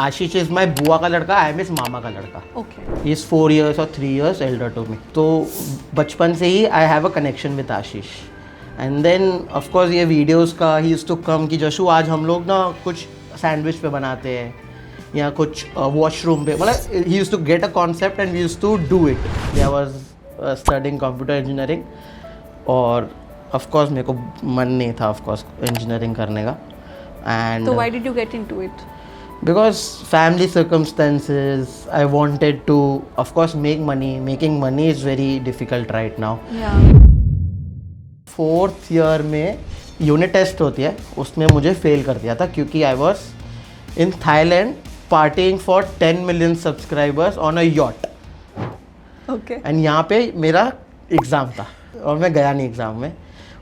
Ashish is my बुआ का लड़का, आई एम इज मामा का लड़का. Okay. ही इज़ 4 years और 3 years elder to me. तो बचपन से ही I have a connection with Ashish. And then of course ये वीडियोस का ही यूज्ड टू कम कि जशु आज हम लोग ना कुछ सैंडविच पे बनाते हैं या कुछ वॉशरूम पे, मतलब ही used to get a concept and we used to do it. I was studying computer engineering और ऑफ कोर्स मेरे को मन नहीं था ऑफ कोर्स इंजीनियरिंग करने का. And So why did you get into it? because family circumstances, I wanted to of course make money. Making money is very difficult right now. Yeah. 4th year में unit test होती है, उसमें मुझे fail कर दिया था क्योंकि I was in Thailand partying for 10 million subscribers on a yacht. Okay. And यहाँ पे मेरा एग्ज़ाम था और मैं गया नहीं एग्ज़ाम में.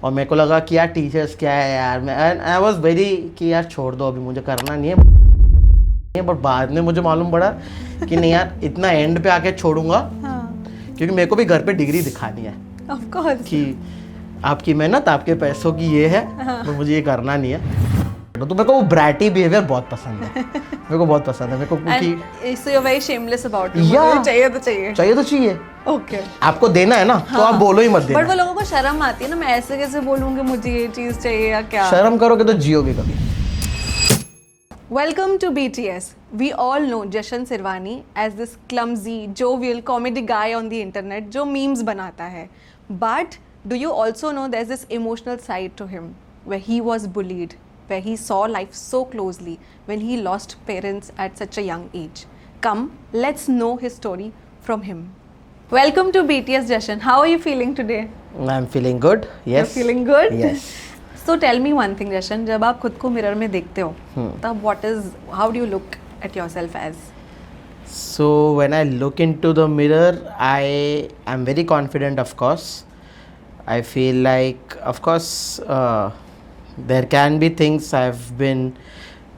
और मेरे को लगा कि यार टीचर्स क्या है यार, मैं आई वॉज वेरी कि यार छोड़ दो अभी मुझे करना नहीं है. बट बाद में मुझे मालूम पड़ा कि नहीं यार इतना एंड पे आके छोड़ूंगा हाँ. क्योंकि मेरे को भी घर पे डिग्री दिखानी है Of course. कि आपकी मेहनत आपके पैसों की ये है. तो मुझे ये करना नहीं है. तो मेरे को वो ब्रैटी बिहेवियर बहुत पसंद है. मेरे को बहुत पसंद है मेरे को क्योंकि And so you're very shameless about it. Yeah. मुझे चाहिए तो चाहिए. चाहिए तो चाहिए. Okay. आपको देना है ना तो आप बोलो ही मत बट वो देना. लोगों को शर्म आती है ना, मैं ऐसे कैसे बोलूँगी मुझे ये चीज़ चाहिए या क्या. शर्म करोगे तो जियोगे कभी. Welcome to BTS. We all know Jashan Sirwani as this clumsy, jovial comedy guy on the internet जो memes बनाता है. But do you also know there's this emotional side to him where he was bullied, where he saw life so closely when he lost parents at such a young age. Come, let's know his story from him. Welcome to BTS, Jashan. How are you feeling today? I'm feeling good. Yes. You're feeling good? Yes. So tell me one thing, Jashan. जब आप खुद को mirror में देखते हो, तब how do you look at yourself as? So when I look into the mirror, I am very confident. Of course, I feel like, of course, there can be things I've been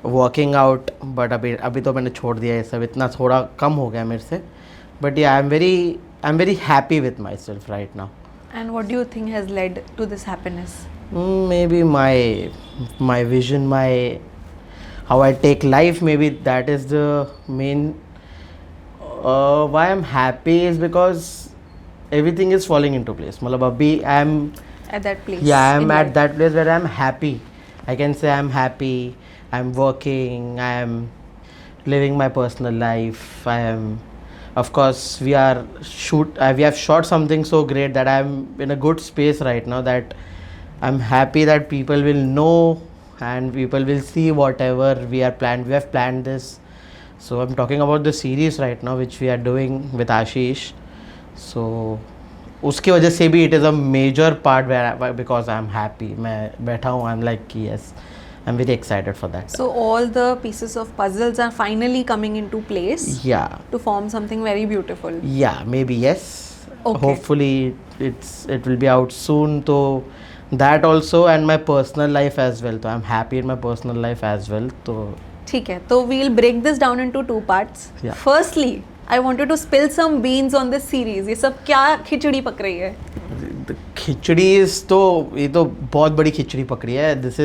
working out, but अभी तो मैंने छोड़ दिया ये सब. इतना थोड़ा कम हो गया मेरे से. But yeah, I'm very happy with myself right now. And what do you think has led to this happiness? Maybe my vision, how I take life. Maybe that is the main why I'm happy is because everything is falling into place. मतलब अभी I'm At that place? yeah, I'm in at life? that place where I'm happy. I can say I'm happy. I'm working. I'm living my personal life. I am, of course, we have shot something so great that I'm in a good space right now that I'm happy that people will know and people will see whatever we have planned this. So I'm talking about the series right now which we are doing with Ashish. So उसकी वजह से भी it is a major part where because I'm happy. मैं बैठा हूँ, I'm like yes, I'm very excited for that. So all the pieces of puzzles are finally coming into place Yeah, to form something very beautiful. yeah, maybe yes. Okay. Hopefully it will be out soon. So that also and my personal life as well. So I'm happy in my personal life as well. So ठीक है, तो we'll break this down into 2 parts. Yeah. Firstly, I wanted to spill some beans on this series. ये सब क्या खिचड़ी पक रही है? खिचड़ी तो ये तो बहुत बड़ी खिचड़ी पकड़ी है. This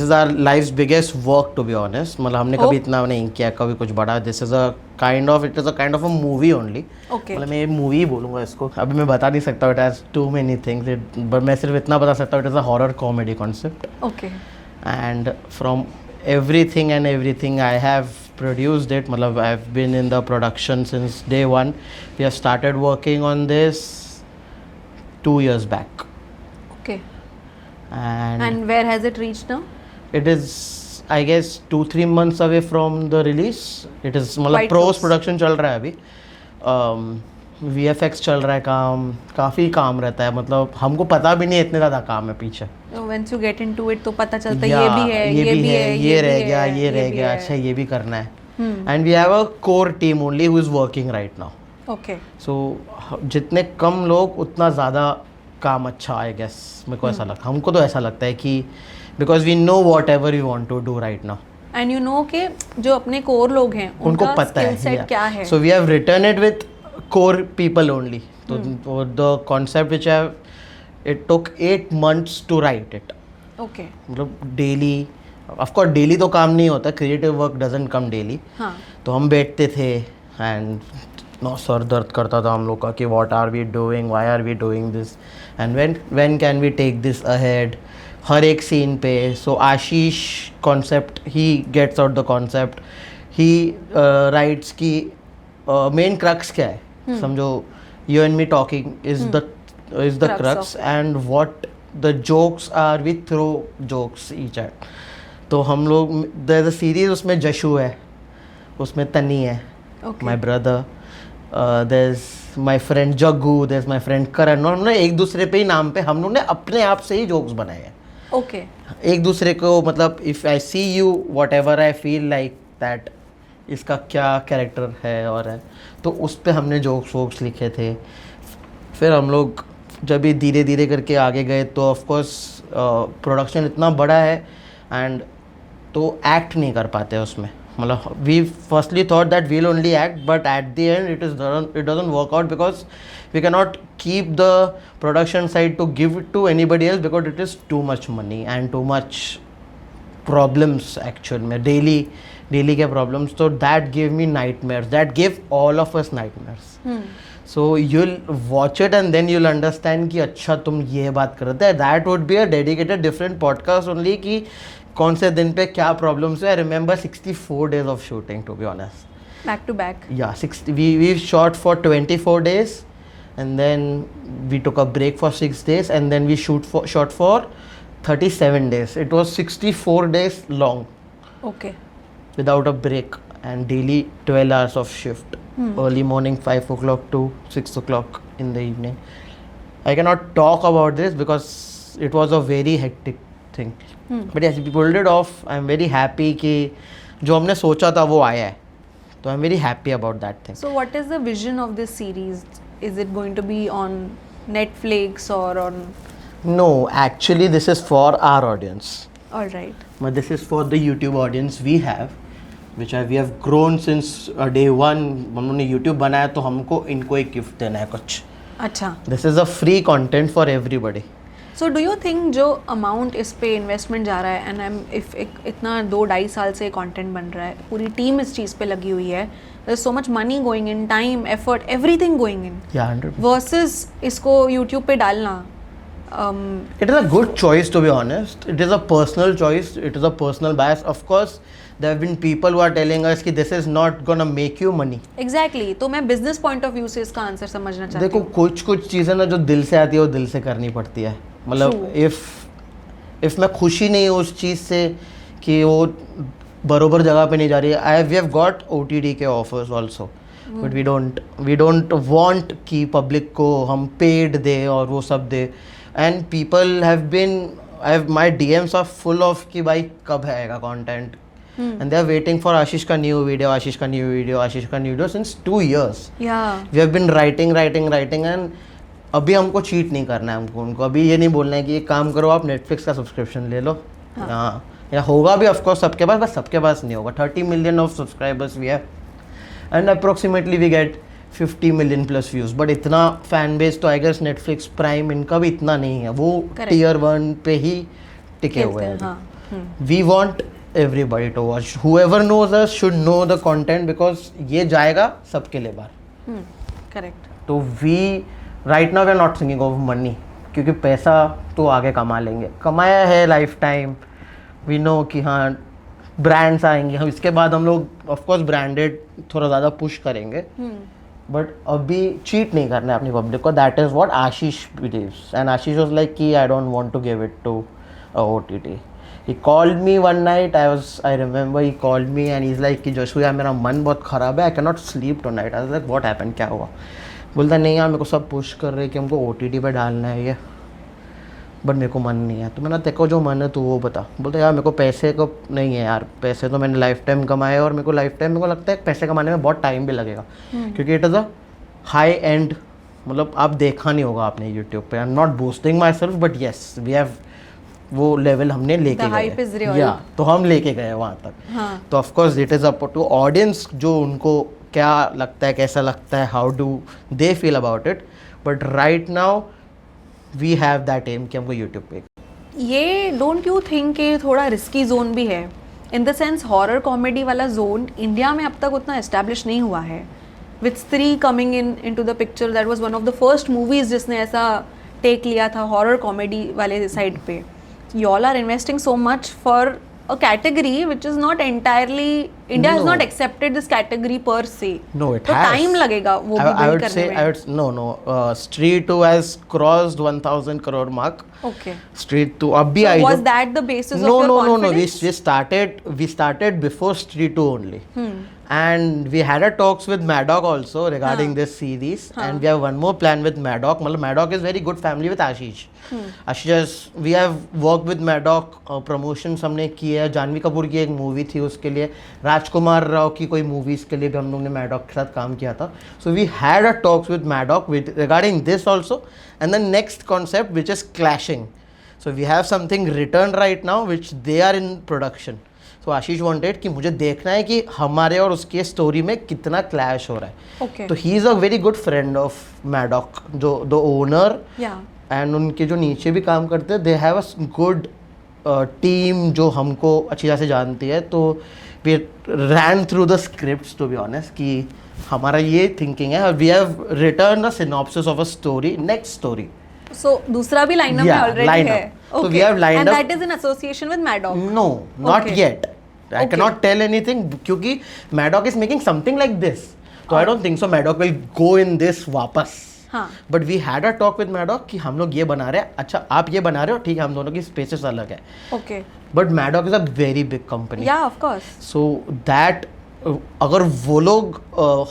is our life's biggest work to be honest. मतलब हमने कभी इतना नहीं किया कभी कुछ बड़ा. It is a kind of a movie only. Okay. मतलब मैं मूवी बोलूँगा इसको. अभी मैं बता नहीं सकता. It has too many things. But मैं सिर्फ इतना बता सकता हूँ. It is a horror comedy concept. Okay. And from everything I have produced it. मतलब I've been in the production since day one. We have started working on this 2 years back. Okay. And And where has it reached now? it is I guess 2-3 months away from the release. It is मतलब Quite post close. production चल रहा है अभी. VFX चल रहा है, काफ़ी काम रहता है. मतलब हमको पता भी नहीं इतने ज़्यादा काम है पीछे. So once you get into it तो पता चलता है Yeah, ये भी है, ये भी है, ये रह गया, है, ये रह भी गया. है. अच्छा ये भी करना है. And we have a core team only who is working right now. Okay. So जितने कम लोग उतना ज़्यादा काम अच्छा आई गेस. मेरे को ऐसा लगता, हमको तो ऐसा लगता है कि because we know whatever you want to do right now. And you know कि जो अपने कोर लोग हैं उनको उनका पता skill है set क्या है. So we have written it with core people only. तो the concept which have it took 8 months to write it. Okay. मतलब डेली ऑफ कोर्स डेली तो काम नहीं होता, creative work doesn't come daily. हाँ. तो हम बैठते थे एंड नो सर दर्द करता था हम लोग का कि what are we doing, why are we doing this and when can we take this ahead. हर एक सीन पे. So Ashish concept, he gets out the concept, he writes की मेन क्रक्स क्या है. समझो you and me talking is the Crux crux of and what the jokes are, we throw jokes each at. तो हम लोग, there is a series, उसमें जशु है, उसमें तनी है, Okay. My brother, there is my friend Jaggu, there is my friend Karan. और हमने एक दूसरे पे ही नाम पे हम लोग ने अपने आप से ही जोक्स बनाए हैं. Okay. एक दूसरे को, मतलब if I see you whatever I feel like that इसका क्या कैरेक्टर है और है, तो उस पर हमने जोक्स वोक्स लिखे थे. फिर हम लोग जब भी धीरे धीरे करके आगे गए तो ऑफकोर्स प्रोडक्शन इतना बड़ा है एंड तो एक्ट नहीं कर पाते उसमें. मतलब we firstly thought that we'll only act, but at the end it doesn't work out because we cannot keep the production side to give it to anybody else because it is too much money and too much problems actual में daily के problems. So that gave me nightmares, that gave all of us nightmares. So you'll watch it and then you'll understand कि अच्छा तुम ये बात कर रहे थे. That would be a dedicated different podcast only कि कौन से दिन पे क्या problems है. I remember 64 days of shooting, to be honest. Back to back. Yeah, we shot for 24 days and then we took a break for 6 days and then we shot for 37 days. It was 64 days long Okay. without a break and daily 12 hours of shift. Early morning 5 o'clock to 6 o'clock in the evening. I cannot talk about this because it was a very hectic thing. But yes, we pulled it off. I'm very happy कि जो हमने सोचा था वो आया है. So I'm very happy about that thing. So what is the vision of this series? Is it going to be on Netflix or on? No, actually this is for our audience. All right. But this is for the YouTube audience we have, which we have grown since day one. हमने YouTube बनाया तो हमको इनको एक gift देना है कुछ. अच्छा. This is a free content for everybody. So do you think जो अमाउंट इस पे इन्वेस्टमेंट जा रहा है एंड इफ इतना 2-2.5 साल से कंटेंट बन रहा है, पूरी टीम इस चीज़ पे लगी हुई है, there is so much money going in, time, effort, everything going in, Yeah, 100%. Versus इसको यूट्यूब पे डालना. It is a good choice, to be honest. It is a personal choice. It is a personal bias. Of course, there have been people who are telling us कि this is not gonna make you money. Exactly. तो मैं business point of view से इसका answer समझना चाहती देखो हूँ. कुछ चीज़ें ना जो दिल से आती है वो दिल से करनी पड़ती है. मतलब True. इफ़ मैं खुशी नहीं हूँ उस चीज़ से कि वो बरोबर जगह पे नहीं जा रही है. वी हैव गॉट OTT के offers also, but we don't want कि पब्लिक को हम पेड दे और वो सब दे. And people have been, my DMs are full of कि भाई कब आएगा content, and they are waiting for Ashish का न्यू वीडियो सिंस 2 years. या we have been writing and अभी हमको चीट नहीं करना है. उनको अभी ये नहीं बोलना है कि एक काम करो आप नेटफ्लिक्स का सब्सक्रिप्शन ले लो. हाँ, या होगा भी ऑफकोर्स सबके पास, बस सबके पास नहीं होगा. 30 million of subscribers we have and approximately we get 50 million plus views. But इतना फैन बेस तो आई गेस नेटफ्लिक्स प्राइम इनका भी इतना नहीं है. वो Correct. Tier 1 पे ही टिके हुए हैं. हाँ. We want everybody to watch. Whoever knows us should know the content because ये जाएगा सबके लिए बाहर. करेक्ट. तो we right now we are not thinking of money, क्योंकि पैसा तो आगे कमा लेंगे, कमाया है लाइफ टाइम. वी नो कि हाँ ब्रांड्स आएंगे, हम इसके बाद हम लोग ऑफकोर्स ब्रांडेड थोड़ा ज़्यादा पुश करेंगे. बट अभी चीट नहीं करना है अपनी पब्लिक को. That is what Ashish believes and Ashish was like कि I don't want to give it to OTT. He called me one night. I remember he called me and he's like कि जोशु यार मेरा मन बहुत ख़राब है, I cannot sleep tonight. I was like what happened, क्या हुआ? बोलता नहीं यार मेरे को सब पुश कर रहे हैं कि हमको OTT पे डालना है ये, बट मेरे को मन नहीं है. तो मैंने तेरे को जो मन है तू वो बता. बोलता यार मेरे को पैसे को नहीं है यार, पैसे तो मैंने लाइफ टाइम कमाए और मेरे को लगता है पैसे कमाने में बहुत टाइम भी लगेगा, क्योंकि it is a high end, मतलब आप देखा नहीं होगा आपने यूट्यूब पे. I am not boosting myself but yes we have वो लेवल हमने लेके गए. या तो हम लेके गए वहाँ तक. हाँ. तो of course it is up to audience जो उनको क्या लगता है, कैसा लगता है, how do they feel about it. But right now we have that aim कि हमको यूट्यूब पे. ये डोंट यू थिंक कि थोड़ा रिस्की जोन भी है, in the sense horror comedy वाला जोन इंडिया में अब तक उतना एस्टैब्लिश नहीं हुआ है, with Stree coming into the picture, that was one of the first movies जिसने ऐसा टेक लिया था हॉरर कॉमेडी वाले साइड पे. You all are investing so much for a category which is not entirely India has No. not accepted this category per se. No, it तो has. time लगेगा वो भी I build would करने say में. I would no. Street 2 has crossed 1,000 crore mark. Okay. Street 2 अभी So I was जो- that the basis no, of your no, no, no. confidence? We started before Street 2 only. And we had a talks with Maddock also regarding this series. And we have one more plan with Maddock. मतलब Maddock is very good family with Ashish. Ashish, we have worked with Maddock. Promotions हमने की है. जानवी कपूर की एक movie थी उसके लिए. राजकुमार राव की कोई मूवीज के लिए भी हम लोग ने Maddock के साथ काम किया था. So we had a talks with Maddock regarding this also. And the next concept which is clashing. So we have something written right now which they are in production. So Ashish wanted कि मुझे देखना है कि हमारे और उसके story में कितना क्लैश हो रहा है. Okay. तो he is a very good friend of Maddock, जो द ओनर Yeah. एंड उनके जो नीचे भी काम करते हैं, they have a good team जो हमको अच्छी तरह से जानती है. तो we ran through the scripts to be honest कि हमारा ये थिंकिंग है. We have return a synopsis of a story, next story. So दूसरा भी लाइनअप में Yeah, ऑलरेडी lineup. है. So Okay. we have lined And up- that is in association with Maddock. No, not Okay. yet. I Okay. cannot tell anything क्योंकि Maddock is making something like this. So I don't think so Maddock will go in this वापस. हाँ. But we had a talk with Maddock कि हम लोग ये बना रहे हैं. अच्छा आप ये बना रहे हो, ठीक है, हम दोनों की स्पेसेस अलग है. Okay. But Maddock is a very big company. Yeah, of course. So that अगर वो लोग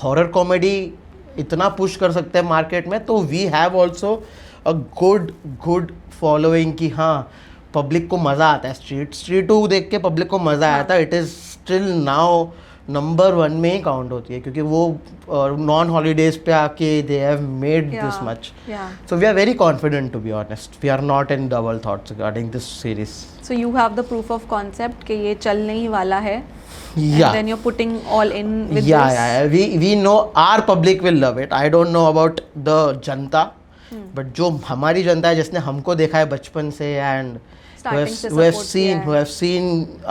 हॉरर कॉमेडी इतना पुश कर सकते हैं मार्केट में, तो we have also a good following कि हाँ पब्लिक को मज़ा आता है. स्ट्रीट 2 देख के पब्लिक को मज़ा आया था. It is still now number 1 में ही काउंट होती है क्योंकि वो नॉन हॉलीडेज पे आके they have made this much. Yeah. So we are very confident to be honest. We are not in double thoughts regarding this series. So you have the proof of concept कि ये चलने ही वाला है. Yeah. And then you're putting all in with Yeah, this. yeah. We know our public will love it. I don't know about the Janata, but जो हमारी जनता है जिसने हमको देखा है बचपन से and Starting से who have support किया है. who have seen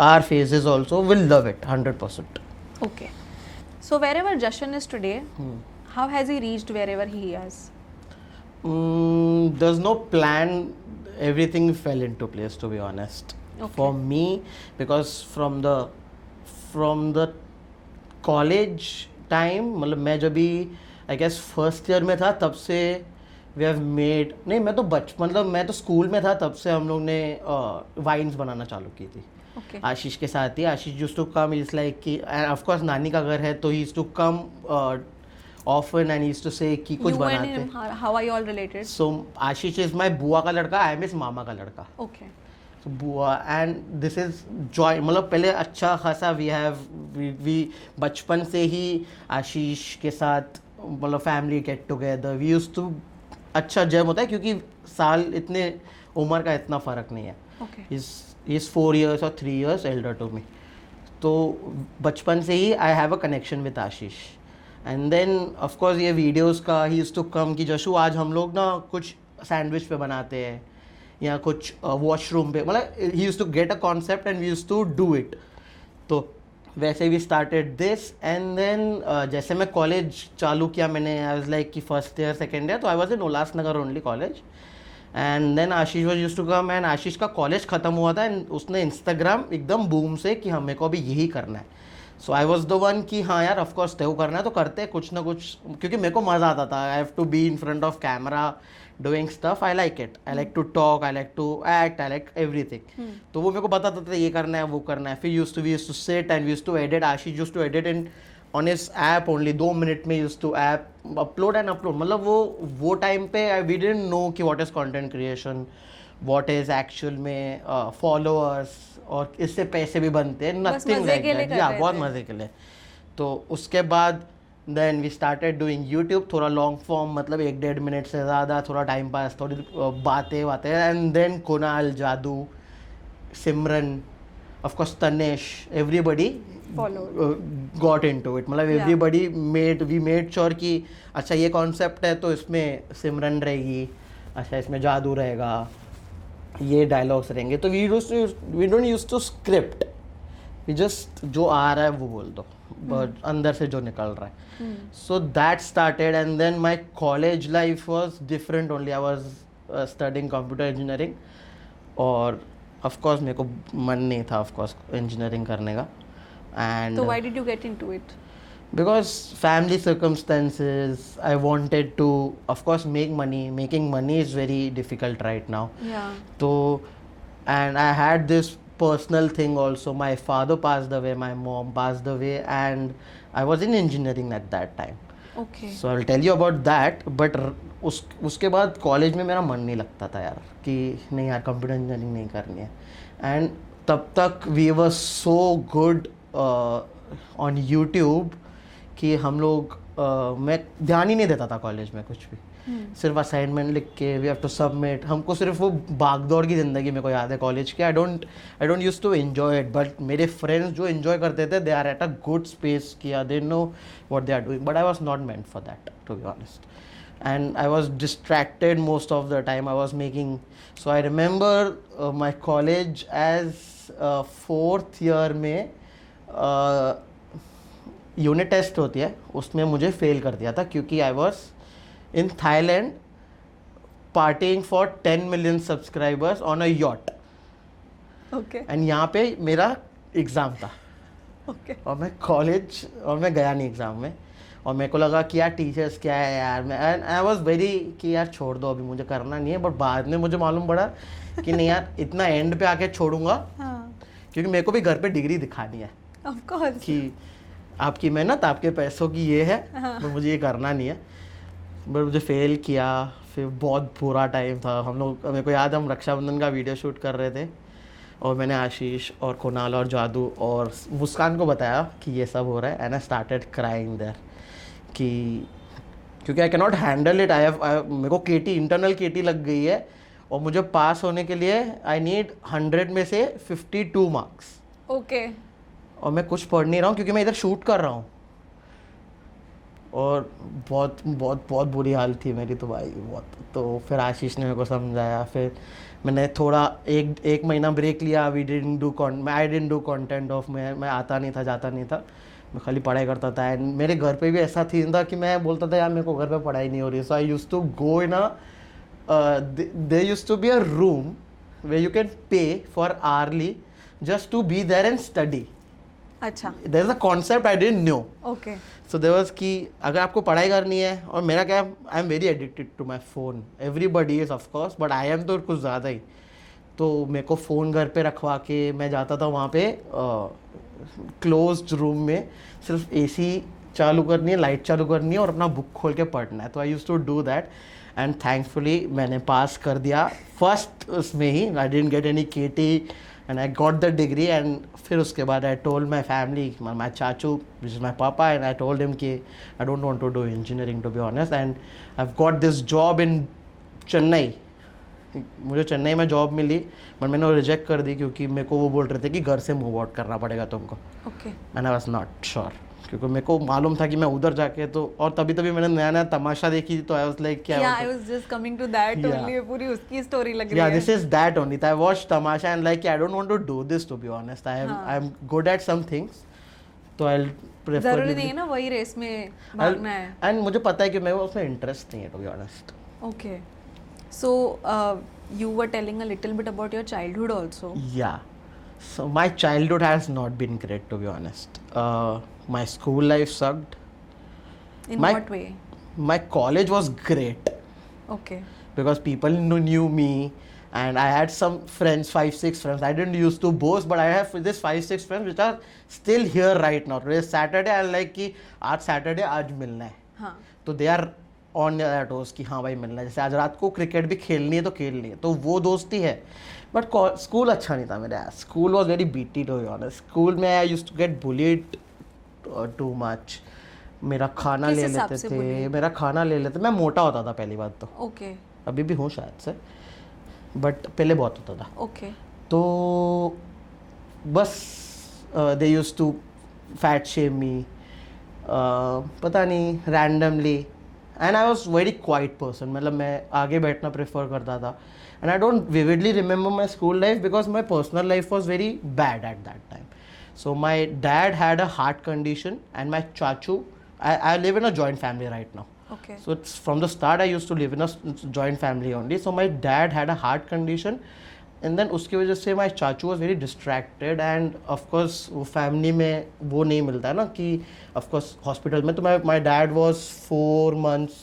our faces also will love it 100%. Okay. So wherever Jashan is today, how has he reached wherever he is? There's no plan. Everything fell into place to be honest. Okay. For me, because from the college time, मतलब मैं जब भी I guess first year में था तब से we have made, नहीं मैं तो मतलब मैं तो स्कूल में था तब से हम लोग ने वाइन्स बनाना चालू की थी. Okay. आशीष के साथ ही. Ashish used to come, is like कि ऑफ कोर्स नानी का घर है तो he used to come often and used to say कि कुछ You and बनाते. him, how are you all related? So Ashish is my बुआ का लड़का, आई एम इज मामा का लड़का. Okay. So बुआ एंड दिस इज जॉय, मतलब पहले अच्छा खासा वी बचपन से ही आशीष के साथ मतलब family get together we used to अच्छा जम होता है क्योंकि साल इतने उम्र का इतना फ़र्क नहीं है. Okay. इज 4 years और 3 years एल्डर टू मी. तो बचपन से ही I have a connection with Ashish. And then of course ये वीडियोस का ही यूज्ड टू कम कि जशु आज हम लोग ना कुछ सैंडविच पे बनाते हैं या कुछ वॉशरूम पे, मतलब ही used to get a concept and we used to do it. तो वैसे we started this and then जैसे मैं कॉलेज चालू किया मैंने, आई वाज लाइक कि फर्स्ट ईयर सेकेंड ईयर, तो I was in Ulhasnagar only college. And then Ashish was used to come and Ashish का कॉलेज ख़त्म हुआ था एंड उसने इंस्टाग्राम एकदम बूम से कि हमें को अभी यही करना है. So I was the one कि हाँ यार ऑफकोर्स तेरे को करना है तो करते हैं कुछ ना कुछ, क्योंकि मेरे को मज़ा आता था. I have to be in front of camera doing stuff. I like it. I like to talk, I like to act, I like everything. तो वो मेरे को बताता था ये करना है वो करना है. फिर we used to sit and we used to edit. Ashish used to edit in on his app only. 2 minute में used to app upload and upload. मतलब वो टाइम पे वी डिडंट नो कि what is content creation, what is actual में followers और इससे पैसे भी बनते हैं. Nothing like that. या बहुत मज़े के लिए. तो उसके बाद then we started doing YouTube. थोड़ा लॉन्ग फॉर्म, मतलब 1-1.5 मिनट से ज़्यादा, थोड़ा टाइम पास, थोड़ी बातें and then Kunal, Jadu, Simran, of course Tanesh, everybody got into it. मतलब एवरीबडी वी मेड श्योर कि अच्छा ये कॉन्सेप्ट है तो इसमें सिमरन रहेगी, अच्छा इसमें जादू रहेगा, ये डायलॉग्स रहेंगे, तो we don't use to script, we just जो आ रहा है वो बोल दो, बट अंदर से जो निकल रहा है. So that started and then my college life was different only. I was studying computer engineering, और ऑफकोर्स मेरे को मन नहीं था ऑफकोर्स इंजीनियरिंग करने का. And So why did you get into it? because family circumstances, I wanted to of course make money. Making money is very difficult right now. Yeah. So, and I had this personal thing also. My father passed away, my mom passed away, and I was in engineering at that time. Okay. So I'll tell you about that. But उसके बाद college में मेरा मन नहीं लगता था यार, कि नहीं यार कंप्यूटर इंजीनियरिंग नहीं करनी है. एंड तब तक we were so good on YouTube कि हम लोग मैं ध्यान ही नहीं देता था कॉलेज में कुछ भी. सिर्फ असाइनमेंट लिख के वी हैव टू सबमिट. हमको सिर्फ वो भागदौड़ की ज़िंदगी मेरे को याद है कॉलेज की. I don't use to enjoy it, but मेरे फ्रेंड्स जो एन्जॉय करते थे they are at a good space किया, they know what they are doing, but I was not meant for that to be honest. And I was distracted most of the time. I was making, so I remember my college as fourth year में unit test होती है, उसमें मुझे fail कर दिया था क्योंकि I was in Thailand partying for 10 million subscribers on a yacht. Okay. And यहाँ पे मेरा एग्ज़ाम था. Okay. और मैं कॉलेज और मैं गया नहीं एग्ज़ाम में, और मेरे को लगा कि यार टीचर्स क्या है यार. मैं आई वॉज वेरी कि यार छोड़ दो अभी मुझे करना नहीं है. बट बाद में मुझे मालूम पड़ा कि नहीं यार इतना एंड पे आके छोड़ूंगा, हाँ. क्योंकि मेरे को भी घर पे डिग्री दिखानी है Of course. कि आपकी मेहनत आपके पैसों की ये है, तो मुझे ये करना नहीं है. बट मुझे फेल किया. फिर बहुत बुरा टाइम था. हम लोग, मेरे को याद है हम रक्षाबंधन का वीडियो शूट कर रहे थे, और मैंने आशीष और कुणाल और जादू और मुस्कान को बताया कि ये सब हो रहा है. And I started crying there कि क्योंकि I can not handle it. मेरे को केटी इंटरनल केटी लग गई है, और मुझे पास होने के लिए आई नीड 100 में से 52 मार्क्स. Okay. और मैं कुछ पढ़ नहीं रहा हूँ क्योंकि मैं इधर शूट कर रहा हूँ. और बहुत बहुत बहुत बुरी हाल थी मेरी तो भाई बहुत. तो फिर आशीष ने मेरे को समझाया. फिर मैंने थोड़ा एक महीना ब्रेक लिया. I didn't do content of, मैं आता नहीं था, जाता नहीं था, मैं खाली पढ़ाई करता था. एंड मेरे घर पे भी ऐसा थी था कि मैं बोलता था यार मेरे को घर पे पढ़ाई नहीं हो रही. So I use to go in a there used to be a room where you can pay for hourly just to be there and study. अच्छा. There is a concept I didn't know. Okay. So there was कि अगर आपको पढ़ाई करनी है, और मेरा क्या, I am very addicted to my phone. Everybody is of course, but I am तो कुछ ज़्यादा ही. तो मेरे को फ़ोन घर पे रखवा के मैं जाता था वहाँ पे क्लोज्ड रूम में. सिर्फ एसी चालू करनी है, लाइट चालू करनी है, और अपना बुक खोल के पढ़ना है. तो I use to do that, and thankfully मैंने पास कर दिया फर्स्ट उसमें ही. I didn't get any KT and I got the degree. And फिर उसके बाद आई टोल्ड माई फैमिली, माई चाचू विच इज़ माई पापा, एंड आई टोल्ड हिम कि I don't want to do engineering to be honest. And I have got this job in Chennai. मुझे चेन्नई में job milli, but मैंने वो रिजेक्ट कर दी क्योंकि मेरे को वो बोल रहे थे कि घर से मूव आउट करना पड़ेगा तुमको. Okay. And I was not sure, क्योंकि मेरे को मालूम था कि मैं उधर जाके तो, और तभी मैंने नया नया तमाशा देखी, तो आई वाज लाइक क्या. Yeah, I was just coming to that Yeah. only. पूरी उसकी स्टोरी लग रही Yeah, है. this is that only. I watched Tamasha and like I don't want to do this to be honest. I'm good at some things, so I'll prefer. जरूरी नहीं है ना वही रेस में भागना है. And मुझे पता है कि मैं उसमें इंटरेस्ट नहीं है to be honest. Okay. So you were telling a little bit about your childhood also. Yeah. So my childhood has not been great to be honest. My school life sucked. In My- what way? My college was great Okay. because people knew me, and I had some friends, 5-6 friends. I didn't used to boast, but I have this 5-6 friends which are still here right now. Today is Saturday, I like कि आज Saturday आज मिलना है. हाँ. तो they are on toes कि हाँ भाई मिलना है. जैसे आज रात को क्रिकेट भी खेलनी है तो खेलनी है, तो वो दोस्ती है. बट स्कूल अच्छा नहीं था मेरा. School was very BT to be honest. School में I used to get bullied too much. मेरा खाना किस ले हिसाब लेते से थे, bullied? मेरा खाना ले लेते. मैं मोटा होता था पहली बात तो, Okay. अभी भी हूँ शायद से, बट पहले बहुत होता था. Okay. तो बस दे यूज टू फैट शेम मी, पता नहीं randomly. And I was very quite person, मतलब मैं आगे बैठना प्रेफर करता था. And I don't vividly remember my school life because my personal life was very bad at that time. So my dad had a heart condition and my chachu, I live in a joint family right now. Okay. So it's from the start I used to live in a joint family only. So my dad had a heart condition and then उसकी वजह से my chachu was very distracted and of course वो family में वो नहीं मिलता है ना कि of course hospital में. तो my dad was 4 months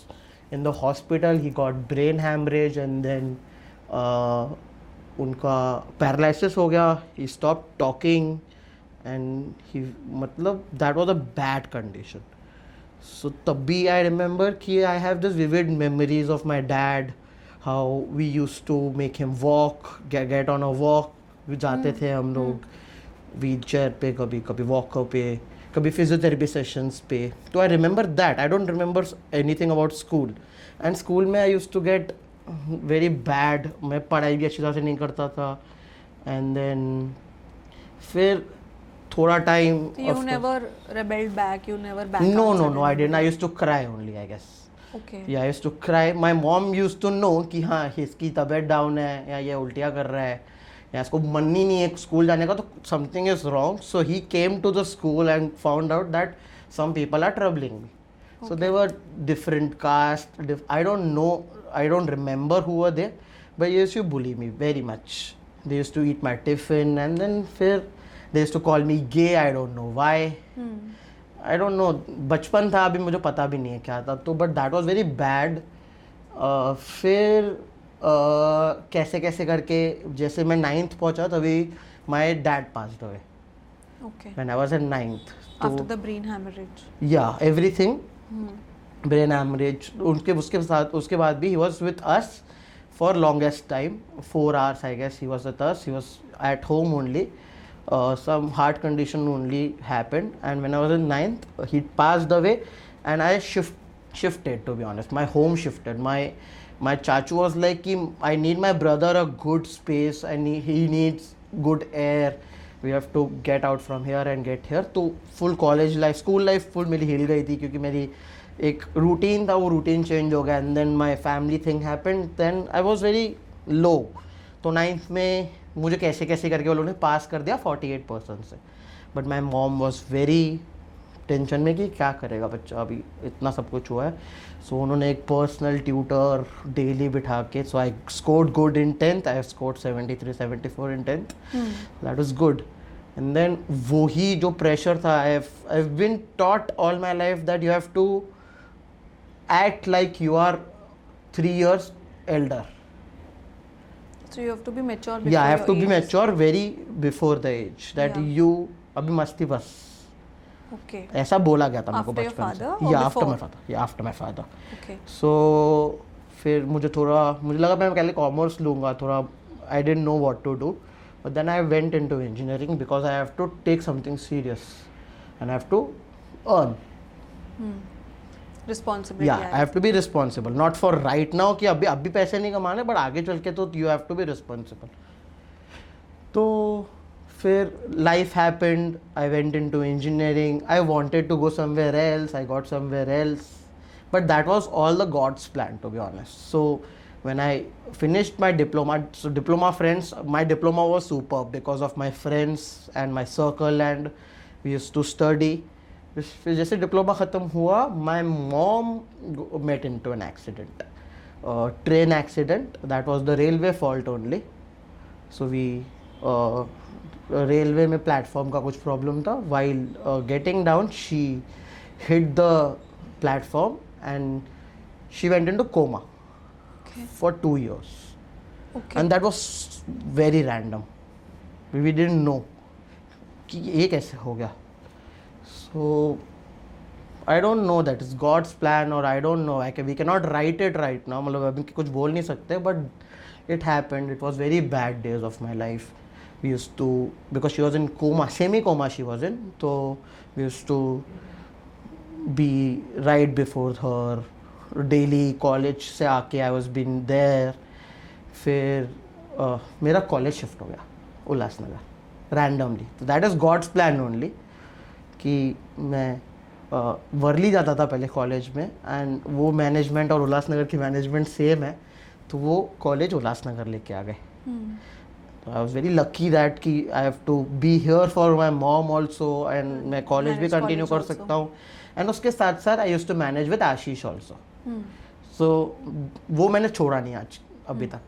in the hospital. He got brain hemorrhage and then उनका paralysis हो गया. He stopped talking. And he मतलब that was a bad condition. So तभी I remember कि I have this vivid memories of my dad, how we used to make him walk, get on a walk. जाते थे हम लोग wheelchair पे, कभी कभी walker पे, कभी physiotherapy sessions पे. तो I remember that. I don't remember anything about school. And school में I used to get very bad. मैं पढ़ाई भी अच्छी तरह से नहीं करता था. And then फिर थोड़ा time. You never rebelled back, you never back No, out no, no, I suddenly? didn't. I used to cry only, I guess. Okay. Yeah, I used to cry. My mom used to know कि हाँ इसकी तबीयत down है या ये उल्टियाँ कर रहा है या इसको मन ही नहीं है स्कूल जाने का, तो something is wrong. So he came to the school and found out that some people are troubling me. So they were different caste. I don't know. I don't remember who were there, but they used to bully me very much. They used to eat my tiffin and then फिर they used to call me gay. I don't know why. I don't know. बचपन था, अभी मुझे पता भी नहीं है क्या था तो, but that was very bad. फिर कैसे कैसे करके जैसे मैं 9th पहुंचा तभी my dad passed away Okay. when I was in 9th. After the brain hemorrhage. Yeah, everything. Brain hemorrhage. उसके बाद भी he was with us for longest time, 4 hours I guess he was with us. He was at home only. Some heart condition only happened and when I was in 9th he passed away and I shifted, to be honest. My home shifted. My chachu was like कि I need my brother a good space and he needs good air. We have to get out from here and get here. तो full college life, school life full मेरी हिल गई थी क्योंकि मेरी एक routine था, वो रूटीन चेंज हो गया and then my family thing happened. Then I was very low. तो 9th में मुझे कैसे कैसे करके वो लोगों ने पास कर दिया 48% से. But my mom was very tension में कि क्या करेगा बच्चा, अभी इतना सब कुछ हुआ है. सो उन्होंने एक पर्सनल ट्यूटर डेली बिठा के. So I scored good in 10th. I scored 73-74 in 10th. That was good. And then वही जो प्रेशर था, I have been taught all my life that you have to act like you are 3 years elder. So you have to be mature before Yeah, I have your to be age. mature very before the age that Yeah. you अभी मस्ती बस. Okay. ऐसा बोला गया था मेरे को After your बचपन से. father or Yeah, after before? my father. Yeah, after my father. Okay. So फिर मुझे लगा मैं पहले कॉमर्स लूँगा थोड़ा. I didn't know what to do, but then I went into engineering because I have to take something serious and I have to earn. Responsibility. Yeah, I have to be responsible. Not for right now कि अभी पैसे नहीं कमाने, but आगे चल के तो you have to be responsible. तो फिर life happened. I went into engineering. I wanted to go somewhere else. I got somewhere else. But that was all the God's plan, to be honest. So when I finished my diploma, my diploma was superb because of my friends and my circle and we used to study. फिर जैसे diploma ख़त्म हुआ, my mom met into an accident, train accident. That was the railway fault only. So we railway में platform का कुछ problem था. While getting down she hit the platform and she went into coma for 2 years. Okay. And that was very random. We didn't know कि ये कैसे हो गया. So I don't know, that is God's plan or I don't know. We cannot write it right now. मतलब अभी कुछ बोल नहीं सकते, but it happened. It was very bad days of my life. We used to, because she was in coma, semi-coma she was in. So we used to be right before her. Daily college से आके I was been there. फिर मेरा college shift हो गया Ulhasnagar randomly. So that is God's plan only. कि मैं वर्ली जाता था पहले कॉलेज में, एंड वो मैनेजमेंट और उल्लासनगर की मैनेजमेंट सेम है, तो वो कॉलेज उल्लासनगर लेके आ गए. I was very lucky that कि I have to be here for my mom also, and मैं कॉलेज भी Manage कंटिन्यू college कर also. सकता हूँ. एंड उसके साथ साथ I use to manage with Ashish also. So वो मैंने छोड़ा नहीं आज अभी तक,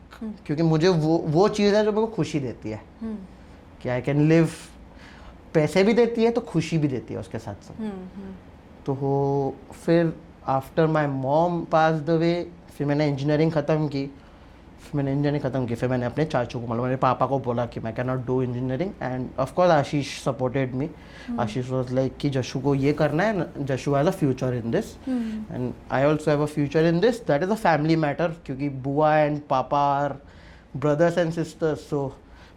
क्योंकि मुझे वो चीज़ है जो मेरे को खुशी देती है कि आई कैन लिव. पैसे भी देती है तो खुशी भी देती है उसके साथ साथ. तो फिर after my mom pass the way, फिर मैंने इंजीनियरिंग ख़त्म की. फिर मैंने अपने चाचू को, मतलब मेरे पापा को बोला कि मैं can not do engineering, and of course Ashish supported me. Ashish was like कि जशु को ये करना है, Jashu has a future in this and I also have a future in this. That is a family matter, क्योंकि बुआ एंड पापा are brothers and sisters. So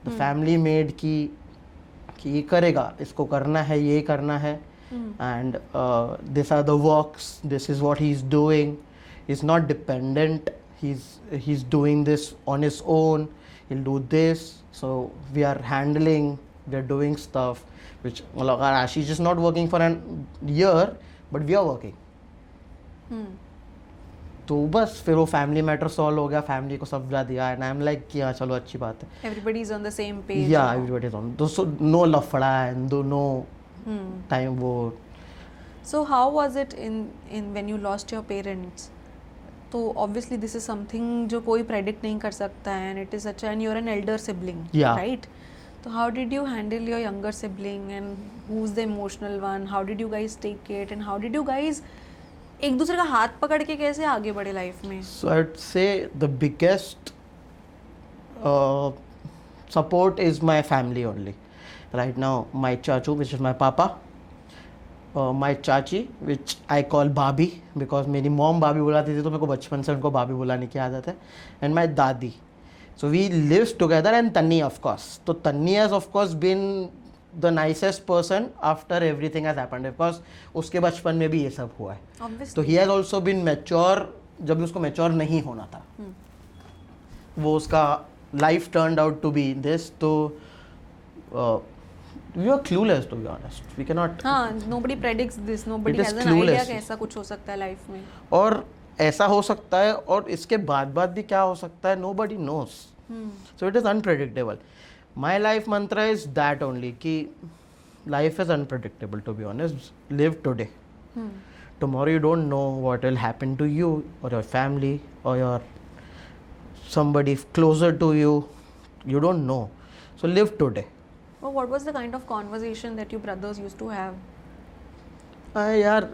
the family made कि ये करेगा, इसको करना है, ये करना है, and this are the works, this is what he is doing. He is not dependent, he's doing this on his own, he'll do this. So we are handling, we are doing stuff which, well, Ashish is not working for an year, but we are working. तो बस फिर वो family matter solve हो गया, family को समझा दिया, and I am like कि हाँ चलो अच्छी बात है. Everybody is on the same page. या everybody is on, so no लफड़ा एंड नो टाइम वो. So how was it in when you lost your parents? तो ऑब्वियसली दिस इज समथिंग जो कोई प्रेडिक्ट नहीं कर सकता है, and it is such, and you are an elder sibling, right? तो how did you handle your younger sibling, and who is the emotional one? How did you guys take it, and how did you guys एक दूसरे का हाथ पकड़ के कैसे आगे बढ़े लाइफ में? So I would say the biggest support is my family only. Right now, my chachu, which is my papa, my चाची, which I call भाभी, because मेरी मॉम भाभी बुलाती थी तो मेरे को बचपन से उनको भाभी बुलाने की आदत है, and my दादी. So we live together, and Tanni of course. तो Tanni has of course been the nicest person after everything has happened, because उसके बचपन में भी ये सब हुआ है. Obviously. तो he has also been mature जब उसको mature नहीं होना था. वो उसका life turned out to be this. तो we are clueless, to be honest. We cannot. हाँ, nobody predicts this. Nobody It is has an idea clueless. कि ऐसा कुछ हो सकता है लाइफ में. और ऐसा हो सकता है, और इसके बाद भी क्या हो सकता है, nobody knows. So it is unpredictable. My life mantra is that only, कि life is unpredictable, to be honest. Live today. Tomorrow you don't know what will happen to you or your family or your somebody closer to you. You don't know. So live today. Well, what was the kind of conversation that your brothers used to have? यार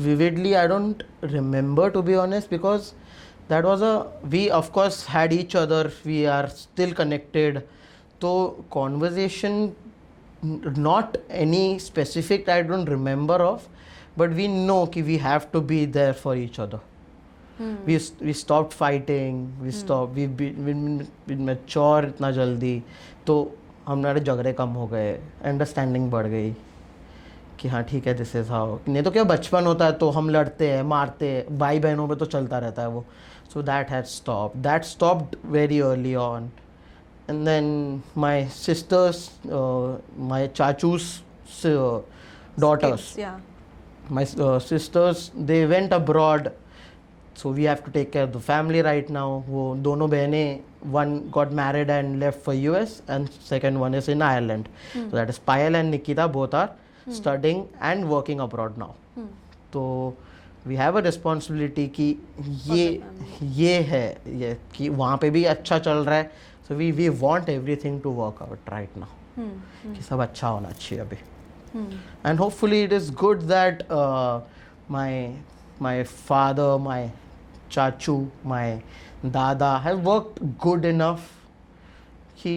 vividly I don't remember, to be honest, because that was we of course had each other, we are still connected. So conversation, not any specific I don't remember of, but we know कि we have to be there for each other. We stopped fighting, we been mature इतना जल्दी, तो हमारे झगड़े कम हो गए, understanding बढ़ गई कि हाँ ठीक है, दिस इज़ हाउ. नहीं तो क्या बचपन होता है तो हम लड़ते हैं, मारते हैं, भाई बहनों में तो चलता रहता है वो. So that has stopped very early on. And then my sisters, my चाचूस daughters, Kids, yeah. my sisters, they went abroad, so we have to take care of the family right now. वो दोनों बहनें, one got married and left for US, and second one is in Ireland. So that is Payal and Nikita, both are studying and working abroad now. तो we have a responsibility कि ये है ये कि वहाँ पे भी अच्छा चल रहा है. So we want everything to work out right now. कि सब अच्छा होना चाहिए अभी. And hopefully it is good that my father, my chachu, my dada have worked good enough कि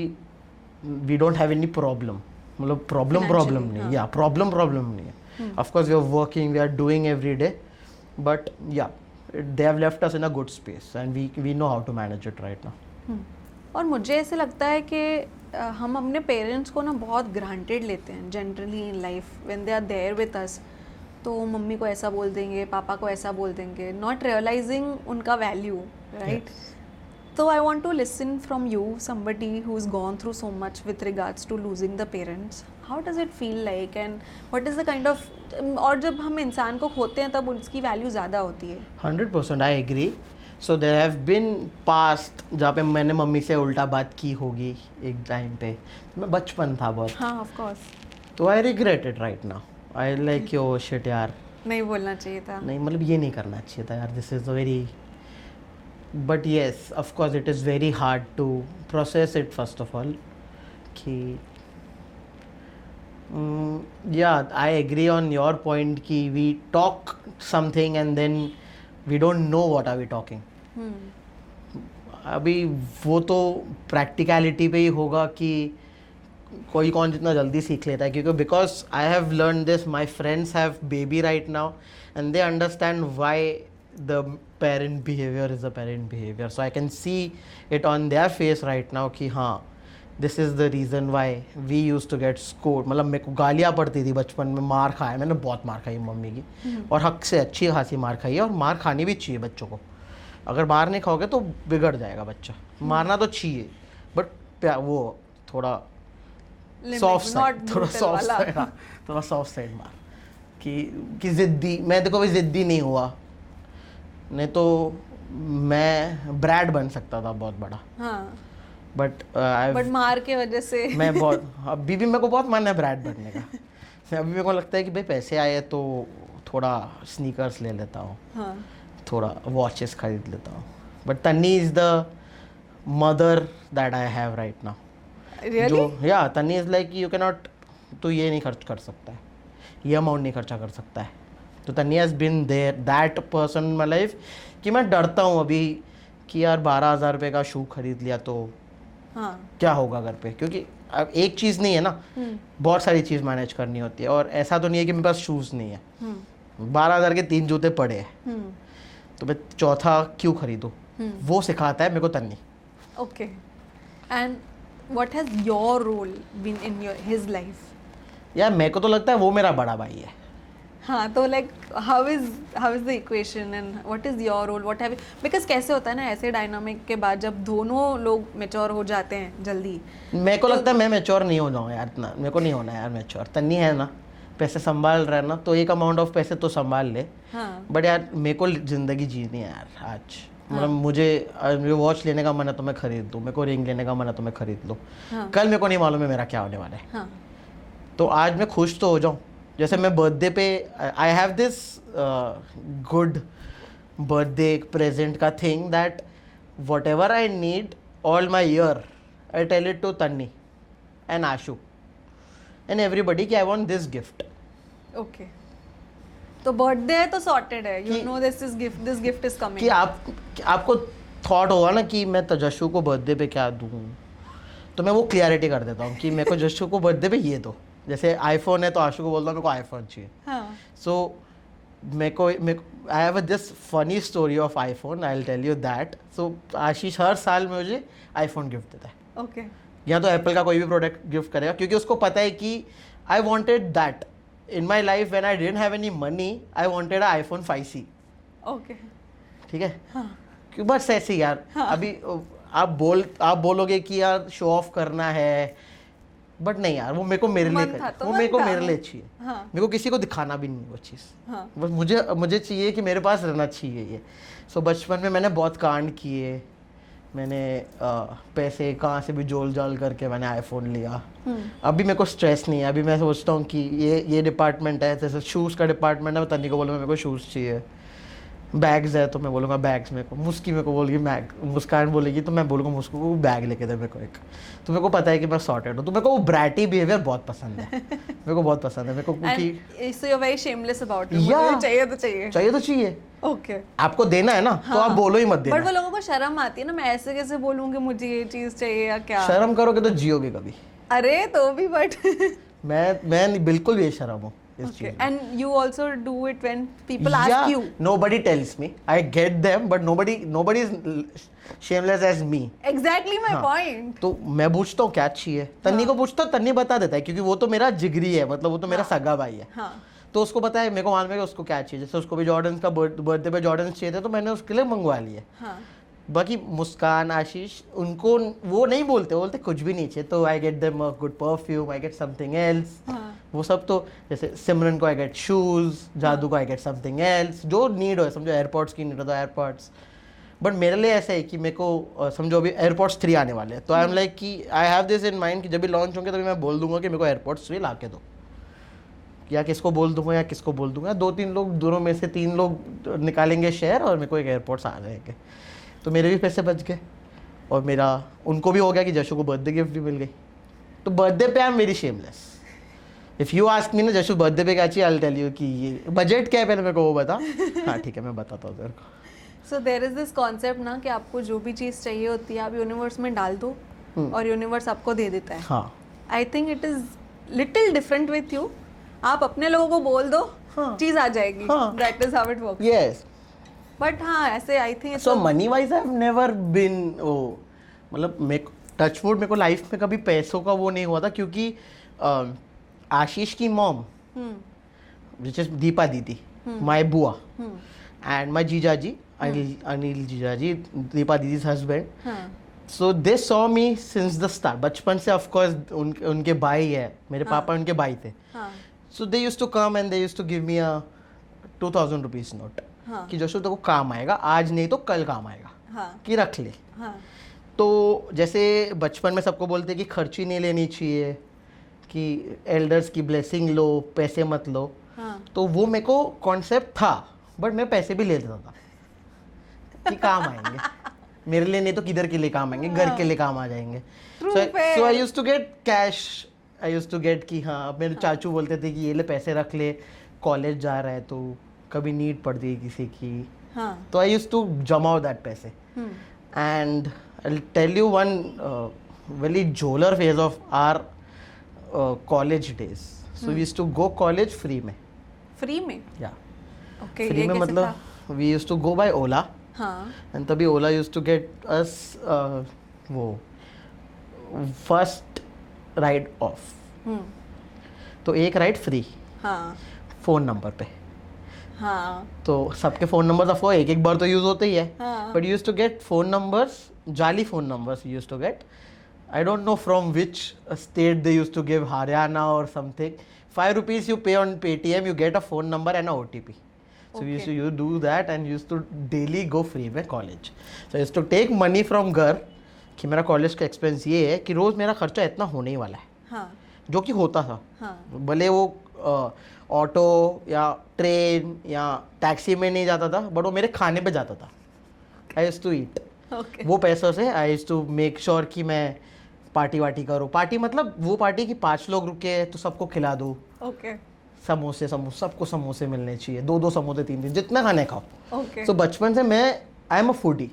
we don't have any problem. मतलब problem नहीं, yeah, problem नहीं है. Of course we are working, we are doing every day, but yeah, they have left us in a good space, and we know how to manage it right now. और मुझे ऐसे लगता है कि हम अपने पेरेंट्स को ना बहुत ग्रांटेड लेते हैं generally in life. When they are there with us, तो मम्मी को ऐसा बोल देंगे, पापा को ऐसा बोल देंगे, नॉट रियलाइजिंग उनका value, right? So I want to listen from you, somebody who's gone through so much with regards to losing the parents. How does it feel like and what is the kind of, और जब हम इंसान को खोते हैं तब उसकी value ज़्यादा होती है. 100% I agree. So there have been past जहाँ पे मैंने मम्मी से उल्टा बात की होगी एक टाइम पे. मैं बचपन था बहुत, हाँ ऑफ कोर्स. तो I regret it right now. I like yo shit यार, नहीं बोलना चाहिए था. नहीं मतलब ये नहीं करना चाहिए था यार. This is a very, but yes of course it is very hard to process it first of all कि yeah, I agree on your point कि we talk something and then we don't know what are we talking. अभी वो तो practicality पे ही होगा कि कोई कौन जितना जल्दी सीख लेता है, क्योंकि because I have learn this, my friends have baby right now and they understand why the parent behaviour is a parent behaviour. So I can see it on their face right now कि हाँ, this is the reason why we use to get scolded. मतलब मेरे को गालियाँ पड़ती थी बचपन में, मार खाया मैंने, बहुत मार खाई मम्मी की, और हक से अच्छी खासी मार खाई है. और मार खानी भी चाहिए बच्चों को. अगर मार नहीं खाओगे तो बिगड़ जाएगा बच्चा. मारना तो चाहिए बट वो थोड़ा सॉफ्ट साइड, थोड़ा सॉफ्ट साइड, थोड़ा सॉफ्ट साइड मार कि ज़िद्दी. मैं देखो भी ज़िद्दी नहीं हुआ, नहीं तो मैं ब्रैड बन सकता था बहुत बड़ा. हाँ. बट मार के वजह से मैं बहुत, अभी भी मेरे को बहुत मन है ब्रैड बनने का. अभी मेरे को लगता है कि भाई पैसे आए तो थोड़ा स्नीकर्स ले लेता हूँ. हाँ. थोड़ा वॉचेस खरीद लेता हूँ. बट तन्नी is the mother that I have right now. जो या तन्नी is like you can not, तो ये नहीं खर्च कर सकता है, ये अमाउंट नहीं खर्चा कर सकता है. तो Tanni has been there that person in my life कि मैं डरता हूँ अभी कि यार 12,000 रुपये का शू खरीद लिया तो हाँ. क्या होगा घर पे. क्योंकि अब एक चीज़ नहीं है ना, बहुत सारी चीज़ मैनेज करनी होती है. और ऐसा तो नहीं है कि मेरे पास शूज़ नहीं है. 12,000 के 3 जूते पड़े हैं, तो मैं चौथा क्यों खरीदूँ. वो सिखाता है मेरे को Tanni. Okay. And what has your role been in your his life? यार मेरे को तो लगता है वो मेरा बड़ा भाई है. हाँ, तो like how is the equation and what is your role, what have, because कैसे होता है ना ऐसे डायनामिक के बाद जब दोनों लोग मैच्योर हो जाते हैं जल्दी. मेरे को लगता है मैं मैच्योर नहीं हो जाऊँ यार इतना. मेरे को नहीं होना यार मैच्योर. तन्नी है ना, पैसे संभाल रहा है ना, तो एक अमाउंट ऑफ पैसे तो संभाल ले. हाँ. बट यार मेरे को ज़िंदगी जीनी है यार आज. मतलब मुझे वॉच लेने का मन है तो मैं खरीद दूँ, मेरे को रिंग लेने का मन है तो मैं खरीद लूँ. कल मेरे को नहीं मालूम है मेरा क्या होने वाला है. हाँ. तो आज मैं खुश तो हो जाऊँ. जैसे मैं बर्थडे पे I have this good birthday present का thing that whatever I need all my year I tell it to Tanni and Ashu and everybody कि I want this gift. Okay. तो बर्थडे है तो सॉर्टेड है, you know this gift is coming. कि आपको thought होगा ना कि मैं जशु को बर्थडे पे क्या दूँ, तो मैं वो क्लियरिटी कर देता हूँ कि मेरे को जशु को बर्थडे पे ये दो. जैसे आईफोन है तो आशु को बोलता हूँ मेरे को आईफोन चाहिए. हाँ. सो मेरे को I have this funny story of iPhone, I will tell you that. So Ashish हर साल मुझे आईफोन गिफ्ट देता है. ओके. या तो एप्पल का कोई भी प्रोडक्ट गिफ्ट करेगा, क्योंकि उसको पता है कि I wanted that in my life when I didn't have any money. I wanted a iPhone 5C. Okay. ठीक है. हाँ. क्यों बस ऐसे ही यार. हाँ. अभी आप बोलोगे कि यार शो ऑफ करना है, बट नहीं यार, वो मेरे को मेरे लिए तो वो मेरे को मेरे लिए चाहिए. हाँ. मेरे को किसी को दिखाना भी नहीं वो चीज़. हाँ. बस मुझे चाहिए कि मेरे पास रहना चाहिए ये. सो बचपन में मैंने बहुत कांड किए. मैंने पैसे कहाँ से भी जोल जाल करके मैंने आईफोन लिया. अभी मेरे को स्ट्रेस नहीं है. अभी मैं सोचता हूँ कि ये डिपार्टमेंट है, जैसे शूज़ का डिपार्टमेंट है, मैं तन्नी को बोलूँगा मेरे को शूज़ चाहिए. बैग्स है तो मैं बोलूँगा बैग्स मेरे को. मुस्की मेरे को बोलेगी मुस्कान बोलेगी तो मैं बोलूँगा मुस्को को बैग लेके दे मेरे को एक. तो मेरे को पता है कि मैं सॉर्टेड हूँ. तो मेरे को वो ब्रैटी बिहेवियर बहुत पसंद है. मेरे को बहुत पसंद है. मेरे को क्योंकि so you are very shameless about it. Yeah. चाहिए तो चाहिए. चाहिए तो चाहिए. ओके. आपको देना है ना, तो आप बोलो ही मत देना. बट वो लोगों को शर्म आती है ना, मैं ऐसे कैसे बोलूँगी मुझे ये चीज़ चाहिए या क्या. शर्म करोगे तो जियोगे कभी. अरे तो भी बट मैं बिल्कुल बेशर्म हूँ इस चीज़ में. And you also do it when people ask you. Nobody tells me. I get them, but nobody is shameless as me. Exactly my point. तो मैं पूछता हूँ क्या चाहिए, तन्नी को पूछता हूँ, तन्नी बता देता है, क्योंकि वो तो मेरा जिगरी है. मतलब वो तो मेरा सगा भाई है. हाँ. तो उसको पता है, मेरे को मालूम है कि उसको क्या चाहिए. जैसे उसको भी जॉर्डन्स का बर्थडे पे जॉर्डन्स चाहिए थे, तो मैंने उसके लिए मंगवा लिए. हाँ. बाकी मुस्कान, आशीष, उनको वो नहीं बोलते, बोलते कुछ भी नहीं चाहिए, तो I get them a good perfume, I get something else. वो सब तो जैसे सिमरन को आई गेट शूज, जादू को आई गेट समथिंग एल्स, जो नीड हो, समझो एयरपोर्ट्स की नीड हो तो एयरपोर्ट्स. बट मेरे लिए ऐसा है कि मेरे को समझो अभी एयरपोर्ट्स 3 आने वाले हैं, तो आई एम लाइक कि I have this in mind कि जब भी लॉन्च होंगे तभी मैं बोल दूंगा कि मेरे को एयरपोर्ट्स 3 ला के दो, या किसको बोल दूंगा या किसको बोल दूंगा, 2-3 लोग, दोनों में से 3 लोग निकालेंगे शेयर और मेरे को एक एयरपोर्ट्स आ जाएंगे, तो मेरे भी पैसे बच गए. और मेरा उनको भी हो गया कि जशु को बर्थडे गिफ्ट भी मिल गई. तो बर्थडे पे I am very shameless. If you ask me ना जशु बर्थडे पे क्या चाहिए, आई विल टेल यू कि ये बजट क्या है, पहले मेरे को वो बता. हाँ ठीक है, मैं बताता हूँ तेरे को. सो देर इज दिस कॉन्सेप्ट ना कि आपको जो भी चीज़ चाहिए होती है आप यूनिवर्स में डाल दो और यूनिवर्स आपको दे देता है. हाँ, I think it is little different with you. आप अपने लोगों को बोल दो, हाँ. चीज़ आ जाएगी. हाँ. That is how it works. Yes. But हाँ, ऐसे I think so money wise I have never been, ओ मतलब मैं टचवुड, मेरे को लाइफ में कभी पैसों का वो नहीं हुआ था, क्योंकि आशीष की मॉम विच इज दीपा दीदी, माय बुआ, एंड माय जीजाजी अनिल जीजाजी, Deepa didis husband. So they saw me since the start. बचपन से ऑफकोर्स उनके भाई है, मेरे पापा उनके भाई थे. So they used to come and they used to give me a 2000 rupees note कि जशु तेरे को काम आएगा, आज नहीं तो कल काम आएगा, कि रख ले. तो जैसे बचपन में सबको बोलते कि खर्ची नहीं लेनी चाहिए, कि एल्डर्स की ब्लेसिंग लो, पैसे मत लो. तो वो मेरे को कॉन्सेप्ट था, बट मैं पैसे भी ले लेता था कि काम आएंगे मेरे लिए, नहीं तो किधर के लिए काम आएंगे, घर के लिए काम आ जाएंगे. So I used to get cash, I used to get कि हाँ, मेरे चाचू बोलते थे कि ये ले पैसे रख ले, कॉलेज जा रहा है तो कभी नीड पड़ती है किसी की. तो आई यूज्ड टू जमाओ दैट पैसे. And I will tell you one very jolly phase of our college days. So we used to go college free में. फ्री में? या ओके. फ्री में मतलब we used to go by Ola. एंड तभी Ola used to get us वो first ride of. तो एक राइड फ्री फोन नंबर पे. तो सबके फोन नंबर्स ऑफ एक एक बार तो यूज होते ही है, but use to get phone numbers, जाली phone numbers use to get. I don't know from which state they use to give, Haryana और something. 5 rupees you pay on Paytm, you get a phone number and a OTP. So we used to you do that and used to daily go free में college. So I used to take money from घर कि मेरा college का expense ये है कि रोज़ मेरा खर्चा इतना होने ही वाला है. जो कि होता था. भले वो ऑटो या ट्रेन या टैक्सी में नहीं जाता था, बट वो मेरे खाने पे जाता था. I used to eat. वो पैसों से I used to make sure कि मैं पार्टी वार्टी करूँ. पार्टी मतलब वो पार्टी कि 5 लोग रुके तो सबको खिला दूँ. समोसे सबको समोसे मिलने चाहिए, 2-2 समोसे 3-3, जितना खाने खाओ. सो बचपन से मैं I am a foodie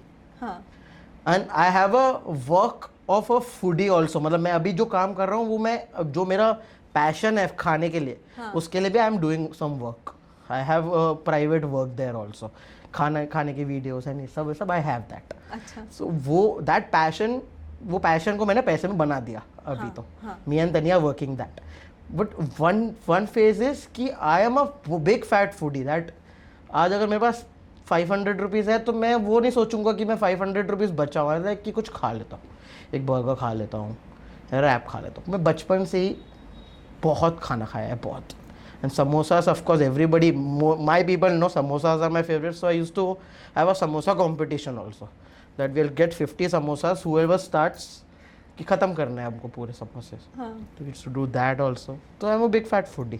and I have a work of a foodie also. मतलब मैं अभी जो काम कर रहा हूँ वो मैं जो मेरा पैशन है खाने के लिए, उसके लिए भी I am doing some work. I have private work there also. खाने की वीडियोस एंड सब आई हैव दैट. सो वो पैशन को मैंने पैसे में बना दिया अभी. तो me and Tania working that. But one phase is कि I am a big fat foodie that आज अगर मेरे पास 500 रुपीज़ है तो मैं वो नहीं सोचूंगा कि मैं 500 रुपीज़ बचा हुआ है कि कुछ खा लेता हूँ, एक बर्गर खा लेता हूँ, रैप खा लेता हूँ. मैं बचपन से ही बहुत खाना खाया है, बहुत. And samosas of course everybody, my people know samosas are my favourite. So I used to have a samosa competition also, that will get 50 samosas, whoever starts कि ख़त्म करना है हमको पूरे समोसे. तो used to do that also. तो I am a big fat foodie.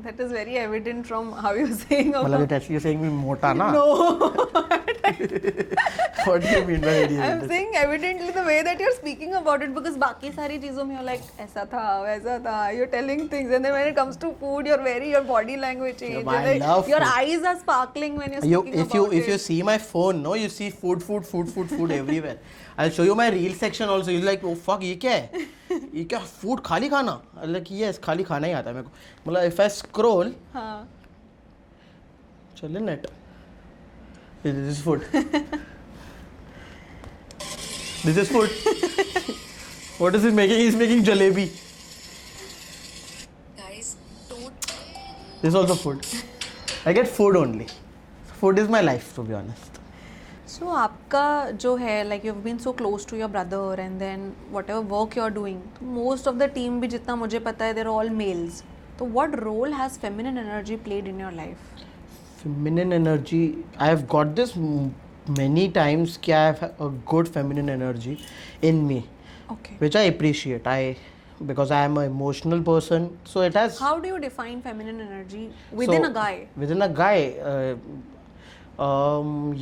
That is very evident from how you're saying. मतलब you're saying me मोटा ना? No. What do you mean by evident? I'm saying evidently the way that you're speaking about it, because बाकी सारी चीज़ों में you're like ऐसा था वैसा था, you're telling things, and then when it comes to food, your body language changes. Yeah, I love your food. eyes are sparkling when you're speaking about it. If you see my phone, no, you see food everywhere. I'll show you my reel section also. You're like, oh fuck, ये क्या है? ये क्या food खाली खाना? like yes, खाली खाना ही आता है मेरे को. मतलब if I scroll, चले net, this is food. This is food. What is he making? He's making jalebi. Guys, don't. This is also food. I get food only. Food is my life, to be honest. So आपका जो है like you've been so close to your brother and then whatever work you're doing, most of the team भी जितना मुझे पता है they're all males. तो what role has feminine energy played in your life? Feminine energy, I have got this many times कि I have a good feminine energy in me, Okay. which I appreciate. Because I am an emotional person, so it has. How do you define feminine energy within So, a guy? Within a guy,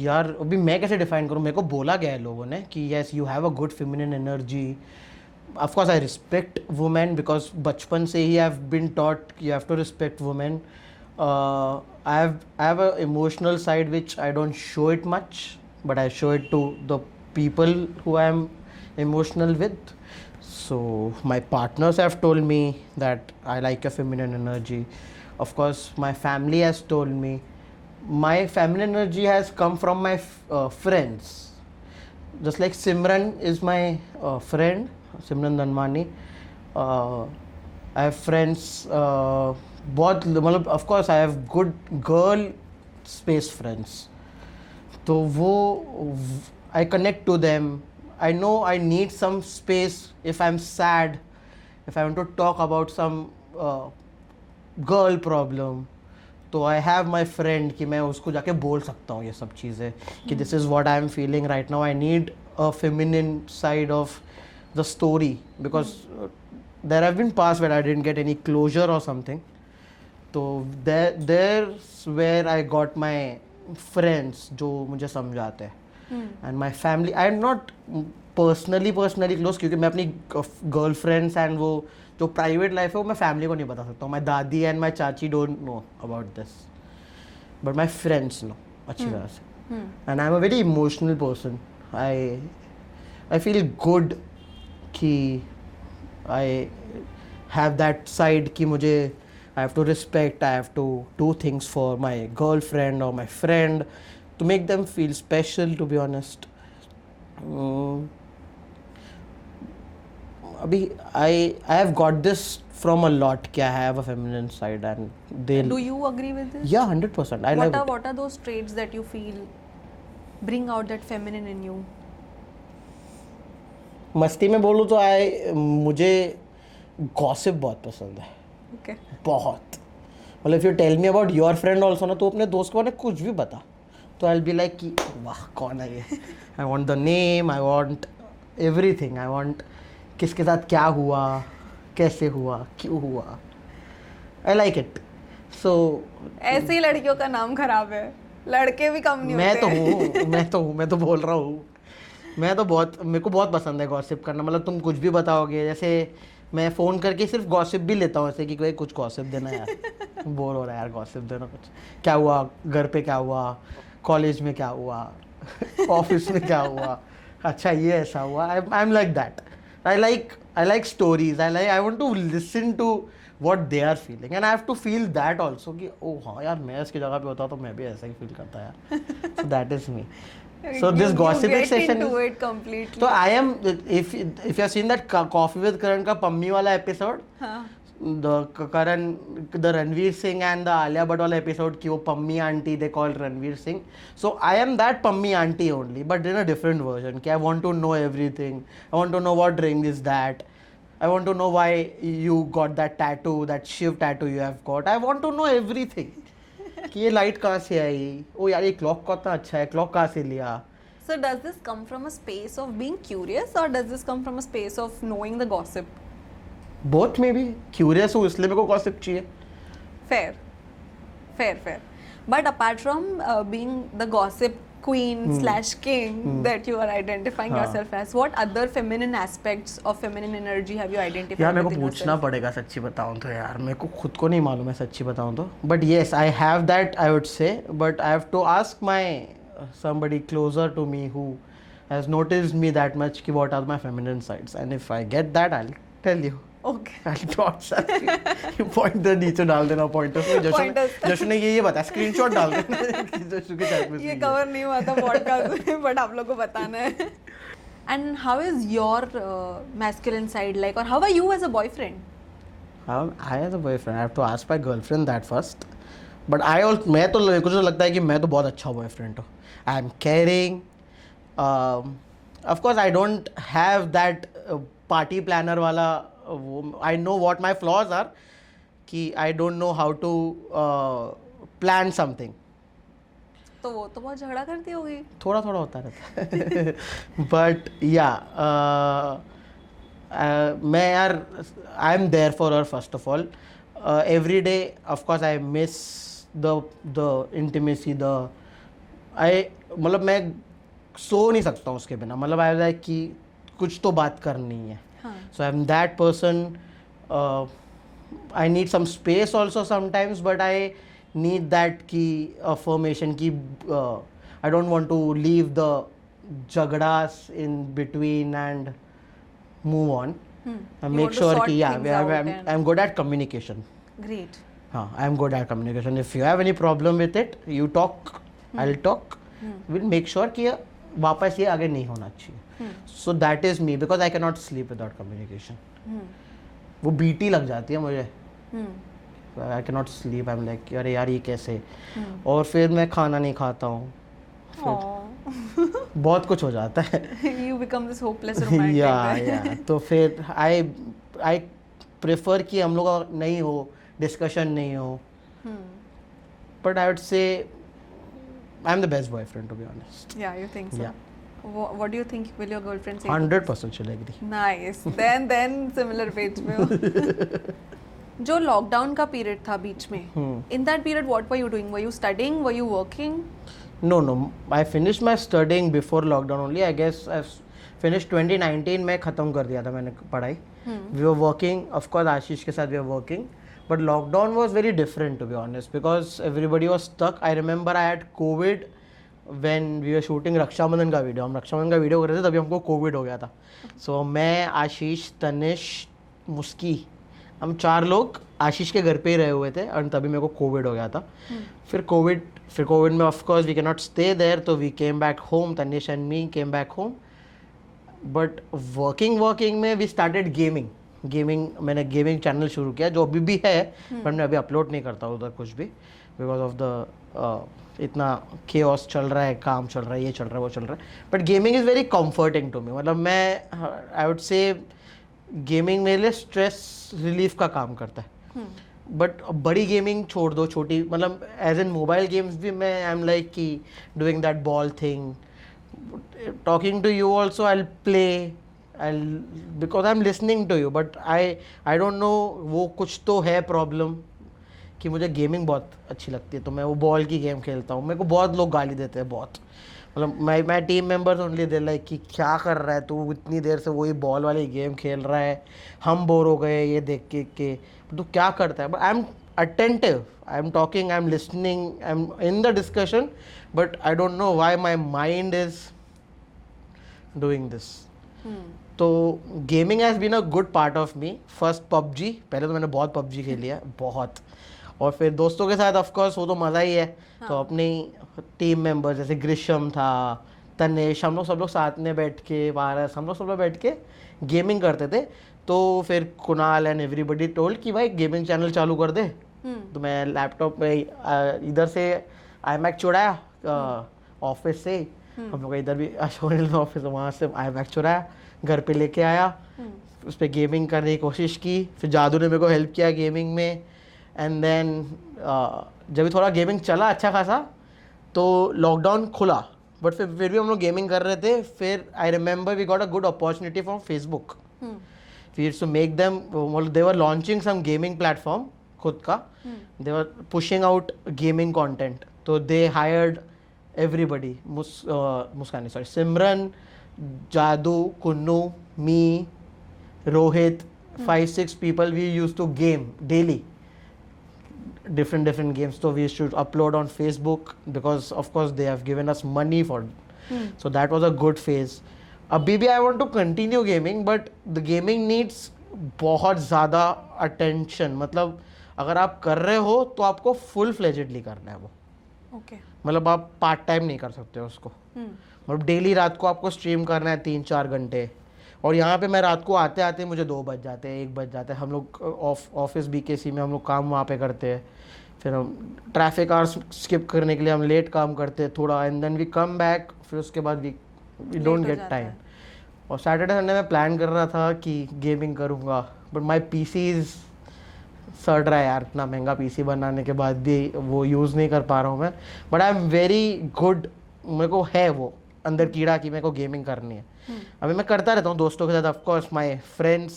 यार अभी मैं कैसे define करूँ? मेरे को बोला गया है लोगों ने कि yes you have a good feminine energy. Of course I respect women because बचपन से ही I have been taught you have to respect women. I have a emotional side which I don't show it much, but I show it to the people who I am emotional with. So my partners have told me that I like a feminine energy. Of course, my family has told me. My feminine energy has come from my friends. Just like Simran is my friend, Simran Dhanwani. I have friends. बहुत मतलब of course I have good girl space friends. तो वो I connect to them. I know I need some space if I'm sad, if I want to talk about some girl problem. तो I have my friend कि मैं उसको जाके बोल सकता हूँ ये सब चीज़ें कि this is what I am feeling right now. I need a feminine side of the story because there have been past where I didn't get any closure or something. तो there's where I got my friends जो मुझे समझाते हैं. And my family, I am not personally close क्योंकि मैं अपनी girlfriends and वो जो प्राइवेट लाइफ है वो मैं फैमिली को नहीं बता सकता हूँ. माई दादी एंड माई चाची don't know about this, but my friends know अच्छी तरह से. And I am a very emotional person. I feel good कि आई हैव दैट साइड कि मुझे I have to respect, I have to do things for my girl friend और my friend to make them feel special, to be honest. Abhi, I have got this from a lot कि I have a feminine side and they. Do you agree with this? Yeah, 100%. I love it. What are those traits that you feel bring out that feminine in you? मस्ती में बोलूँ तो मुझे gossip बहुत पसंद है. Okay. बहुत. मतलब if you tell me about your friend also ना तो अपने दोस्त को ना कुछ भी बता. तो आई बी लाइक कि वाह कौन है ये. I want the name, I want everything. I want किसके साथ क्या हुआ, कैसे हुआ, क्यों हुआ. आई लाइक इट. सो ऐसे ही लड़कियों का नाम खराब है, लड़के भी कम नहीं होते. मैं तो बोल रहा हूँ. मैं तो बहुत, मेरे को बहुत पसंद है गॉसिप करना. मतलब तुम कुछ भी बताओगे, जैसे मैं फ़ोन करके सिर्फ गॉसिप भी लेता हूँ ऐसे कि कोई कुछ गॉसिप देना यार. बोर हो रहा है यार गॉसिप देना. कुछ क्या हुआ घर पे, क्या हुआ कॉलेज में, क्या हुआ ऑफिस में, क्या हुआ, अच्छा ये ऐसा हुआ. I am like that. I like stories. I want to listen to what they are feeling and I have to feel that also कि ओ हाँ यार मैं इसकी जगह पे होता तो मैं भी ऐसा ही फील करता यार. So that is me. So this gossiping session into it completely. So I am, if you have seen that Coffee with Karan का पम्मी वाला episode, the Ranveer Singh and the Alia Bhatt वाला episode कि वो Pammi aunty they call Ranveer Singh. So I am that Pammi aunty only, but in a different version. कि I want to know everything. I want to know what ring is that. I want to know why you got that tattoo, that Shiv tattoo you have got. I want to know everything. कि ये light कहाँ से आई, ओ यार ये clock कितना अच्छा है, clock कहाँ से लिया. So does this come from a space of being curious or does this come from a space of knowing the gossip? Both maybe. Curious हूँ इसलिए मेरे को gossip चाहिए. Fair. But apart from being the gossip queen slash king that you are identifying yourself as, what other feminine aspects of feminine energy have you identified? यार मेरे को पूछना पड़ेगा सच्ची बताऊँ तो यार, मेरे को खुद को नहीं मालूम है सच्ची बताऊँ तो. But yes, I have that, I would say, but I have to ask my somebody closer to me who has noticed me that much कि what are my feminine sides, and if I get that I'll tell you. Okay. I'll WhatsApp you. Pointer नीचे डाल देना pointers में. जशु ने ये बताया, screenshot डाल देना. जशु के chat में ये कवर नहीं हुआ था podcast में, but आप लोगों को बताना है. And how is your masculine side like, or how are you as a boyfriend? I as a boyfriend, I have to ask my girlfriend that first. But मैं तो मेरे को तो लगता है कि मैं तो बहुत अच्छा बॉयफ्रेंड हूँ. I am caring, Of course, I don't have that party planner वाला I know what my flaws are कि I don't know how to plan something. तो वो तो बहुत झगड़ा करती होगी. थोड़ा थोड़ा होता रहता है बट या मैं यार I am there for her first of all every day of course I miss the intimacy the I मतलब मैं सो नहीं सकता हूँ उसके बिना मतलब आई लाइक कि कुछ तो बात करनी है so I am that person I need some space also sometimes but I need that ki affirmation ki I don't want to leave the jagdas in between and move on and make sure ki I'm good at communication. Great. I'm good at communication. If you have any problem with it you talk, I'll talk. We'll make sure ki वापस ये आगे नहीं होना चाहिए. So that is me because I cannot sleep without communication. वो BT लग जाती है मुझे. I cannot sleep. I'm like अरे यार ये कैसे और फिर मैं खाना नहीं खाता हूँ बहुत कुछ हो जाता है. You become this hopeless romantic. या तो फिर I prefer कि हम लोग नहीं हो discussion नहीं हो. But I would say I'm the best boyfriend to be honest. Yeah, you think so? Yeah. What do you think will your girlfriend say? 100% she'll agree. Nice. Then similar page में हो. जो lockdown का period था बीच में, in that period what were you doing? Were you studying? Were you working? No, I finished my studying before lockdown only. I guess I finished 2019 में ख़त्म कर दिया था मैंने पढ़ाई. We were working, of course आशीष के साथ we were working, but lockdown was very different to be honest because everybody was stuck. I remember I had COVID when we were shooting Rakshabandhan का वीडियो. हम रक्षाबंधन का वीडियो कर रहे थे तभी हमको कोविड हो गया था. So मैं, आशीष, तनिष, मुस्की, हम 4 लोग आशीष के घर पे ही रहे हुए थे और तभी मेरे को कोविड हो गया था. फिर कोविड में of course we can not stay there तो we came back home. Tanish and me came back home. But working में वी स्टार्टेड गेमिंग. मैंने गेमिंग चैनल शुरू किया जो अभी भी है बट मैं अभी अपलोड नहीं करता उधर कुछ भी बिकॉज ऑफ द इतना केओस चल रहा है, काम चल रहा है, ये चल रहा है, वो चल रहा है. But gaming is very comforting to me. मतलब मैं आई वुड से गेमिंग मेरे लिए स्ट्रेस रिलीफ का काम करता है. बट बड़ी गेमिंग छोड़ दो, छोटी मतलब एज एन मोबाइल गेम्स भी मैं आई एम लाइक कि doing that ball thing, talking to you also I play because I am listening to you. But I don't know वो कुछ तो है प्रॉब्लम कि मुझे गेमिंग बहुत अच्छी लगती है तो मैं वो बॉल की गेम खेलता हूँ. मेरे को बहुत लोग गाली देते हैं बहुत. मतलब my team members only they like कि क्या कर रहा है तू, इतनी देर से वही बॉल वाली गेम खेल रहा है, हम बोर हो गए ये देख के तू क्या करता है. But I am attentive, I am talking, I am listening, I am in the discussion but I don't know why my mind is doing this. तो gaming has been a good part of me. First PUBG, पहले तो मैंने बहुत PUBG खेली है बहुत, और फिर दोस्तों के साथ ऑफ कोर्स वो तो मज़ा ही है. तो अपनी टीम मेंबर जैसे ग्रिशम था, तनेश, हम लोग सब लोग साथ में बैठ के, वारस, हम लोग सब लोग बैठ के गेमिंग करते थे. तो फिर कुणाल एंड एवरीबडी टोल्ड कि भाई गेमिंग चैनल चालू कर दे. तो मैं लैपटॉप में इधर से iMac चुराया ऑफिस से, हम लोग इधर भी अशोक ऑफिस वहाँ से iMac चुराया, घर पे लेके आया, उस पर गेमिंग करने की कोशिश की. फिर जादू ने मेरे को हेल्प किया गेमिंग में. एंड देन जब भी थोड़ा गेमिंग चला अच्छा खासा तो लॉकडाउन खुला. बट फिर भी हम लोग गेमिंग कर रहे थे. फिर I remember we got a good opportunity from Facebook. We used to make them, they were launching some gaming platform खुद का, they were pushing out gaming content. तो they hired everybody, Muskani sorry, Simran, Jadu, Kunnu, me, Rohit, 5-6 people we used to game daily. Different games, so we used to upload on Facebook because of course they have given us money for it. So that was a good phase. Abhi bhi I want to continue gaming but the gaming needs बहुत ज़्यादा attention. मतलब अगर आप कर रहे हो तो आपको full fledgedly करना है वो. Okay. मतलब आप पार्ट टाइम नहीं कर सकते उसको. मतलब डेली रात को आपको स्ट्रीम करना है 3-4 घंटे. और यहाँ पे मैं रात को आते आते मुझे 2 बज जाते हैं, 1 बज जाते हैं. हम लोग ऑफिस BKC में हम लोग काम वहाँ पे करते हैं. फिर हम ट्रैफिक आवर्स स्किप करने के लिए हम लेट काम करते हैं थोड़ा. And then we come back. फिर उसके बाद वी वी डोंट हो गेट जाता टाइम. है. और सैटरडे संडे में प्लान कर रहा था कि गेमिंग करूँगा, बट माई पीसी इज सड़ रहा है यार. इतना महंगा पीसी बनाने के बाद भी वो यूज़ नहीं कर पा रहा हूँ मैं. But I am very good, मेरे को है वो अंदर कीड़ा कि मेरे को गेमिंग करनी है. अभी मैं करता रहता हूँ दोस्तों के साथ. Of course my friends,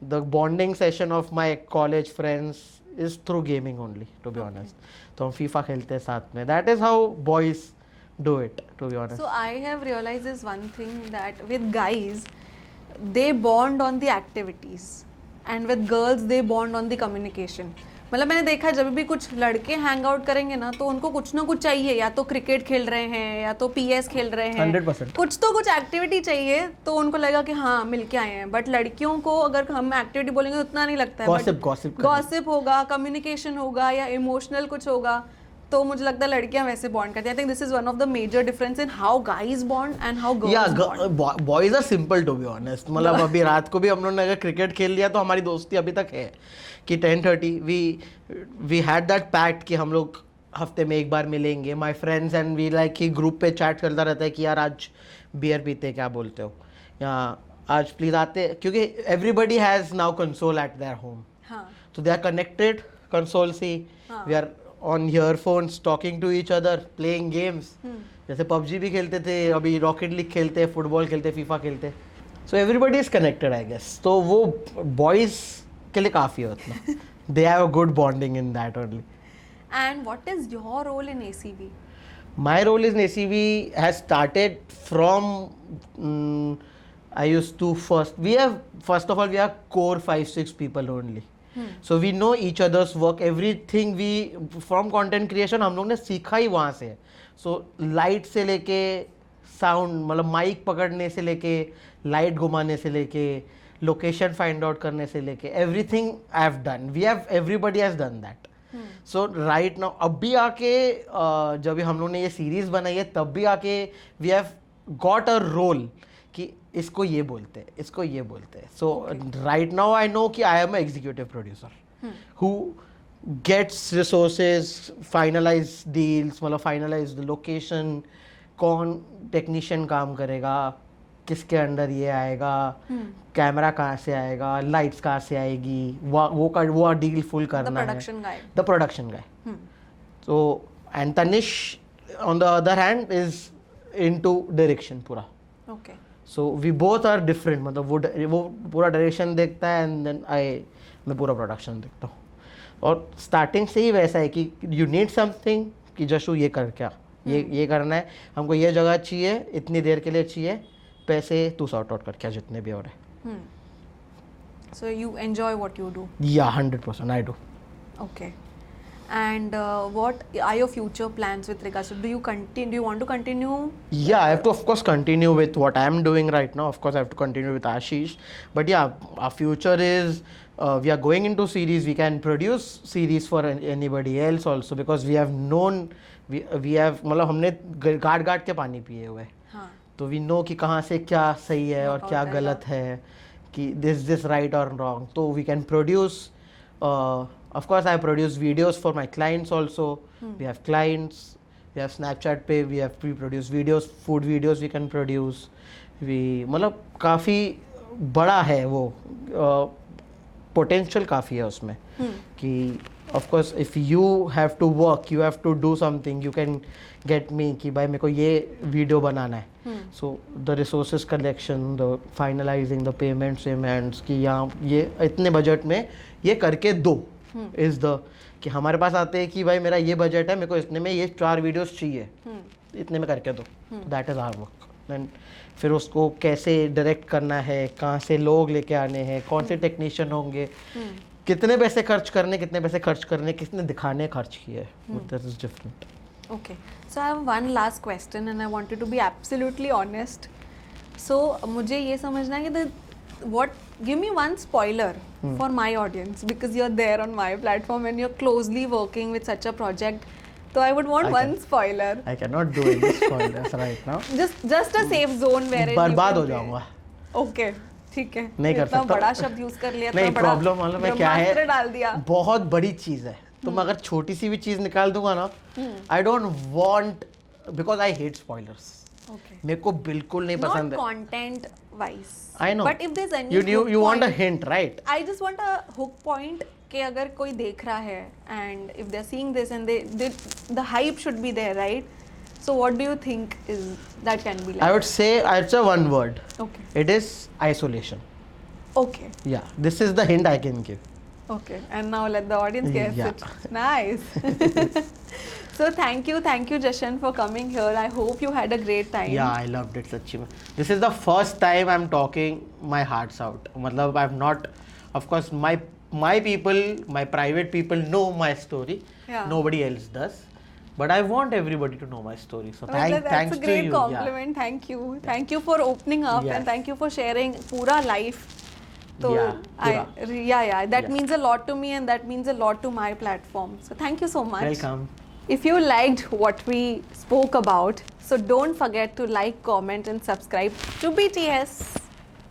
the bonding session of my college friends is through gaming only, to be honest. तो हम फीफा खेलते हैं साथ में. That is how boys do it, to be honest. So I have realized this one thing, that with guys they bond on the activities and with girls they bond on the communication. मतलब मैंने देखा जब भी कुछ लड़के hang out करेंगे ना तो उनको कुछ ना कुछ चाहिए, या तो क्रिकेट खेल रहे हैं या तो PS खेल रहे हैं, 100%. कुछ तो कुछ एक्टिविटी चाहिए तो उनको लगेगा कि हाँ मिलके आए हैं. बट लड़कियों को अगर हम एक्टिविटी बोलेंगे उतना नहीं लगता है. Gossip गॉसिप होगा, कम्युनिकेशन होगा या इमोशनल कुछ होगा, तो मुझे लगता है लड़कियां वैसे बॉन्ड करती हैं. I think this is one of the major difference in how guys bond and how girls bond. Boys are simple, to be honest. मतलब अभी रात को भी हम लोगों ने अगर क्रिकेट खेल लिया तो हमारी दोस्ती अभी तक है कि 10:30 वी हैड दैट पैक्ट कि हम लोग हफ्ते में एक बार मिलेंगे. My friends and we like कि ग्रुप पे चैट चलता रहता है कि यार आज बियर पीते, क्या बोलते हो, या आज प्लीज़ आते, क्योंकि everybody has now console eight their home. हाँ. So they are connected, console see, we are on earphones talking to each other, playing games. जैसे PUBG भी खेलते थे, अभी रॉकेट लीग खेलते हैं, फुटबॉल खेलते हैं, फीफा खेलते हैं. So everybody is connected, I guess. तो वो boys के लिए काफ़ी है उतना. They have a good bonding in that only. And what is your role in ACV? My role in ACV has started from I used to first of all we are core 5-6 people only. So we know each other's work, everything we from content creation हम लोग ने सीखा ही वहाँ से. So light से लेके sound, मतलब mic पकड़ने से लेके लाइट घुमाने से लेके लोकेशन फाइंड आउट करने से लेके everything I have done. Everybody has done that. So right now अब भी आके जब हम लोग ने ये सीरीज बनाई है तब भी आके we have got a role कि इसको ये बोलते हैं, इसको ये बोलते हैं. So right now I know कि I am a executive producer who gets resources, finalize deals, मतलब फाइनलाइज लोकेशन, कौन टेक्नीशियन काम करेगा, किसके अंडर ये आएगा, कैमरा कहाँ से आएगा, लाइट्स कहाँ से आएगी, वो डील फुल करना है. The production guy. So and Tanish on the other hand is into direction पूरा. Okay. So we both are different. मतलब वो पूरा डायरेक्शन देखता है एंड देन मैं पूरा प्रोडक्शन देखता हूँ. और स्टार्टिंग से ही वैसा है कि यू नीड समथिंग कि जशु ये कर क्या, ये करना है, हमको ये जगह चाहिए, इतनी देर के लिए चाहिए, पैसे तू सॉर्ट आउट कर क्या जितने भी हो रहे. So you enjoy what you do? Yeah, 100% I do. Okay. And what are your future plans with regards to, do you want to continue? Yeah, I have to of course continue with what I am doing right now. Of course I have to continue with Ashish. But yeah, our future is we are going into series. We can produce series for anybody else also because we have known we have मतलब हमने गाड़ के पानी पिए हुए. हाँ. तो we know कि कहाँ से क्या सही है और क्या गलत है, कि दिस राइट और रॉन्ग. तो we can produce. Of course, I produce videos for my clients also. We have clients. We have Snapchat पे we have pre-produced videos, food videos we can produce. मतलब काफ़ी बड़ा है वो, potential काफ़ी है उसमें कि of course if you have to work, you have to do something, you can get me कि भाई मेरे को ये वीडियो बनाना है. So the resources collection, the finalizing the payments कि यहाँ ये इतने बजट में ये करके दो इज द कि हमारे पास आते हैं कि भाई मेरा ये बजट है, मेरे को इतने में ये 4 वीडियोस चाहिए, इतने में करके दो. That is our work. Then फिर उसको कैसे डायरेक्ट करना है, कहाँ से लोग लेके आने हैं, कौन से टेक्नीशियन होंगे, कितने पैसे खर्च करने, कितने दिखाने खर्च किए. That is different. Okay. So I have one last question and I wanted to be absolutely honest. So मुझे ये समझना है कि give me one spoiler for my audience, because you're there on my platform and you're closely working with such a project. So I would want one spoiler. I cannot do any spoilers right now. Just a safe zone where बर्बाद हो जाऊंगा. Okay. ठीक है. नहीं कर सकता. बड़ा शब्द यूज कर लिया. नहीं, प्रॉब्लम मालूम है क्या है, डाल दिया. बहुत बड़ी चीज़ है. तो मैं अगर छोटी सी भी चीज़ निकाल दूंगा ना, आई don't want, because I hate spoilers. Okay. मेरे को बिल्कुल नहीं Not पसंद है. content wise. I know. But if there's any You hook want a point- hint, right? I just want a hook point कि अगर कोई देख रहा है and if they're seeing this and they the hype should be there, right? So what do you think is that can be like? I would say it's a one word. Okay. It is isolation. Okay. Yeah, this is the hint I can give. Okay. And now let the audience guess Yeah. it. Nice. So thank you, Jashan, for coming here. I hope you had a great time. Yeah, I loved it, Sachi. This is the first time I'm talking my hearts out. Matlab, I'm not, of course, my people, my private people know my story. Yeah. Nobody else does. But I want everybody to know my story. So Well, thanks that's a to great you. compliment. Thank you. Thank you for opening up Yes. and thank you for sharing pura life. So Yeah, pura. yeah, that Yeah. means a lot to me and that means a lot to my platform. So thank you so much. Welcome. If you liked what we spoke about, so don't forget to like, comment and subscribe to BTS.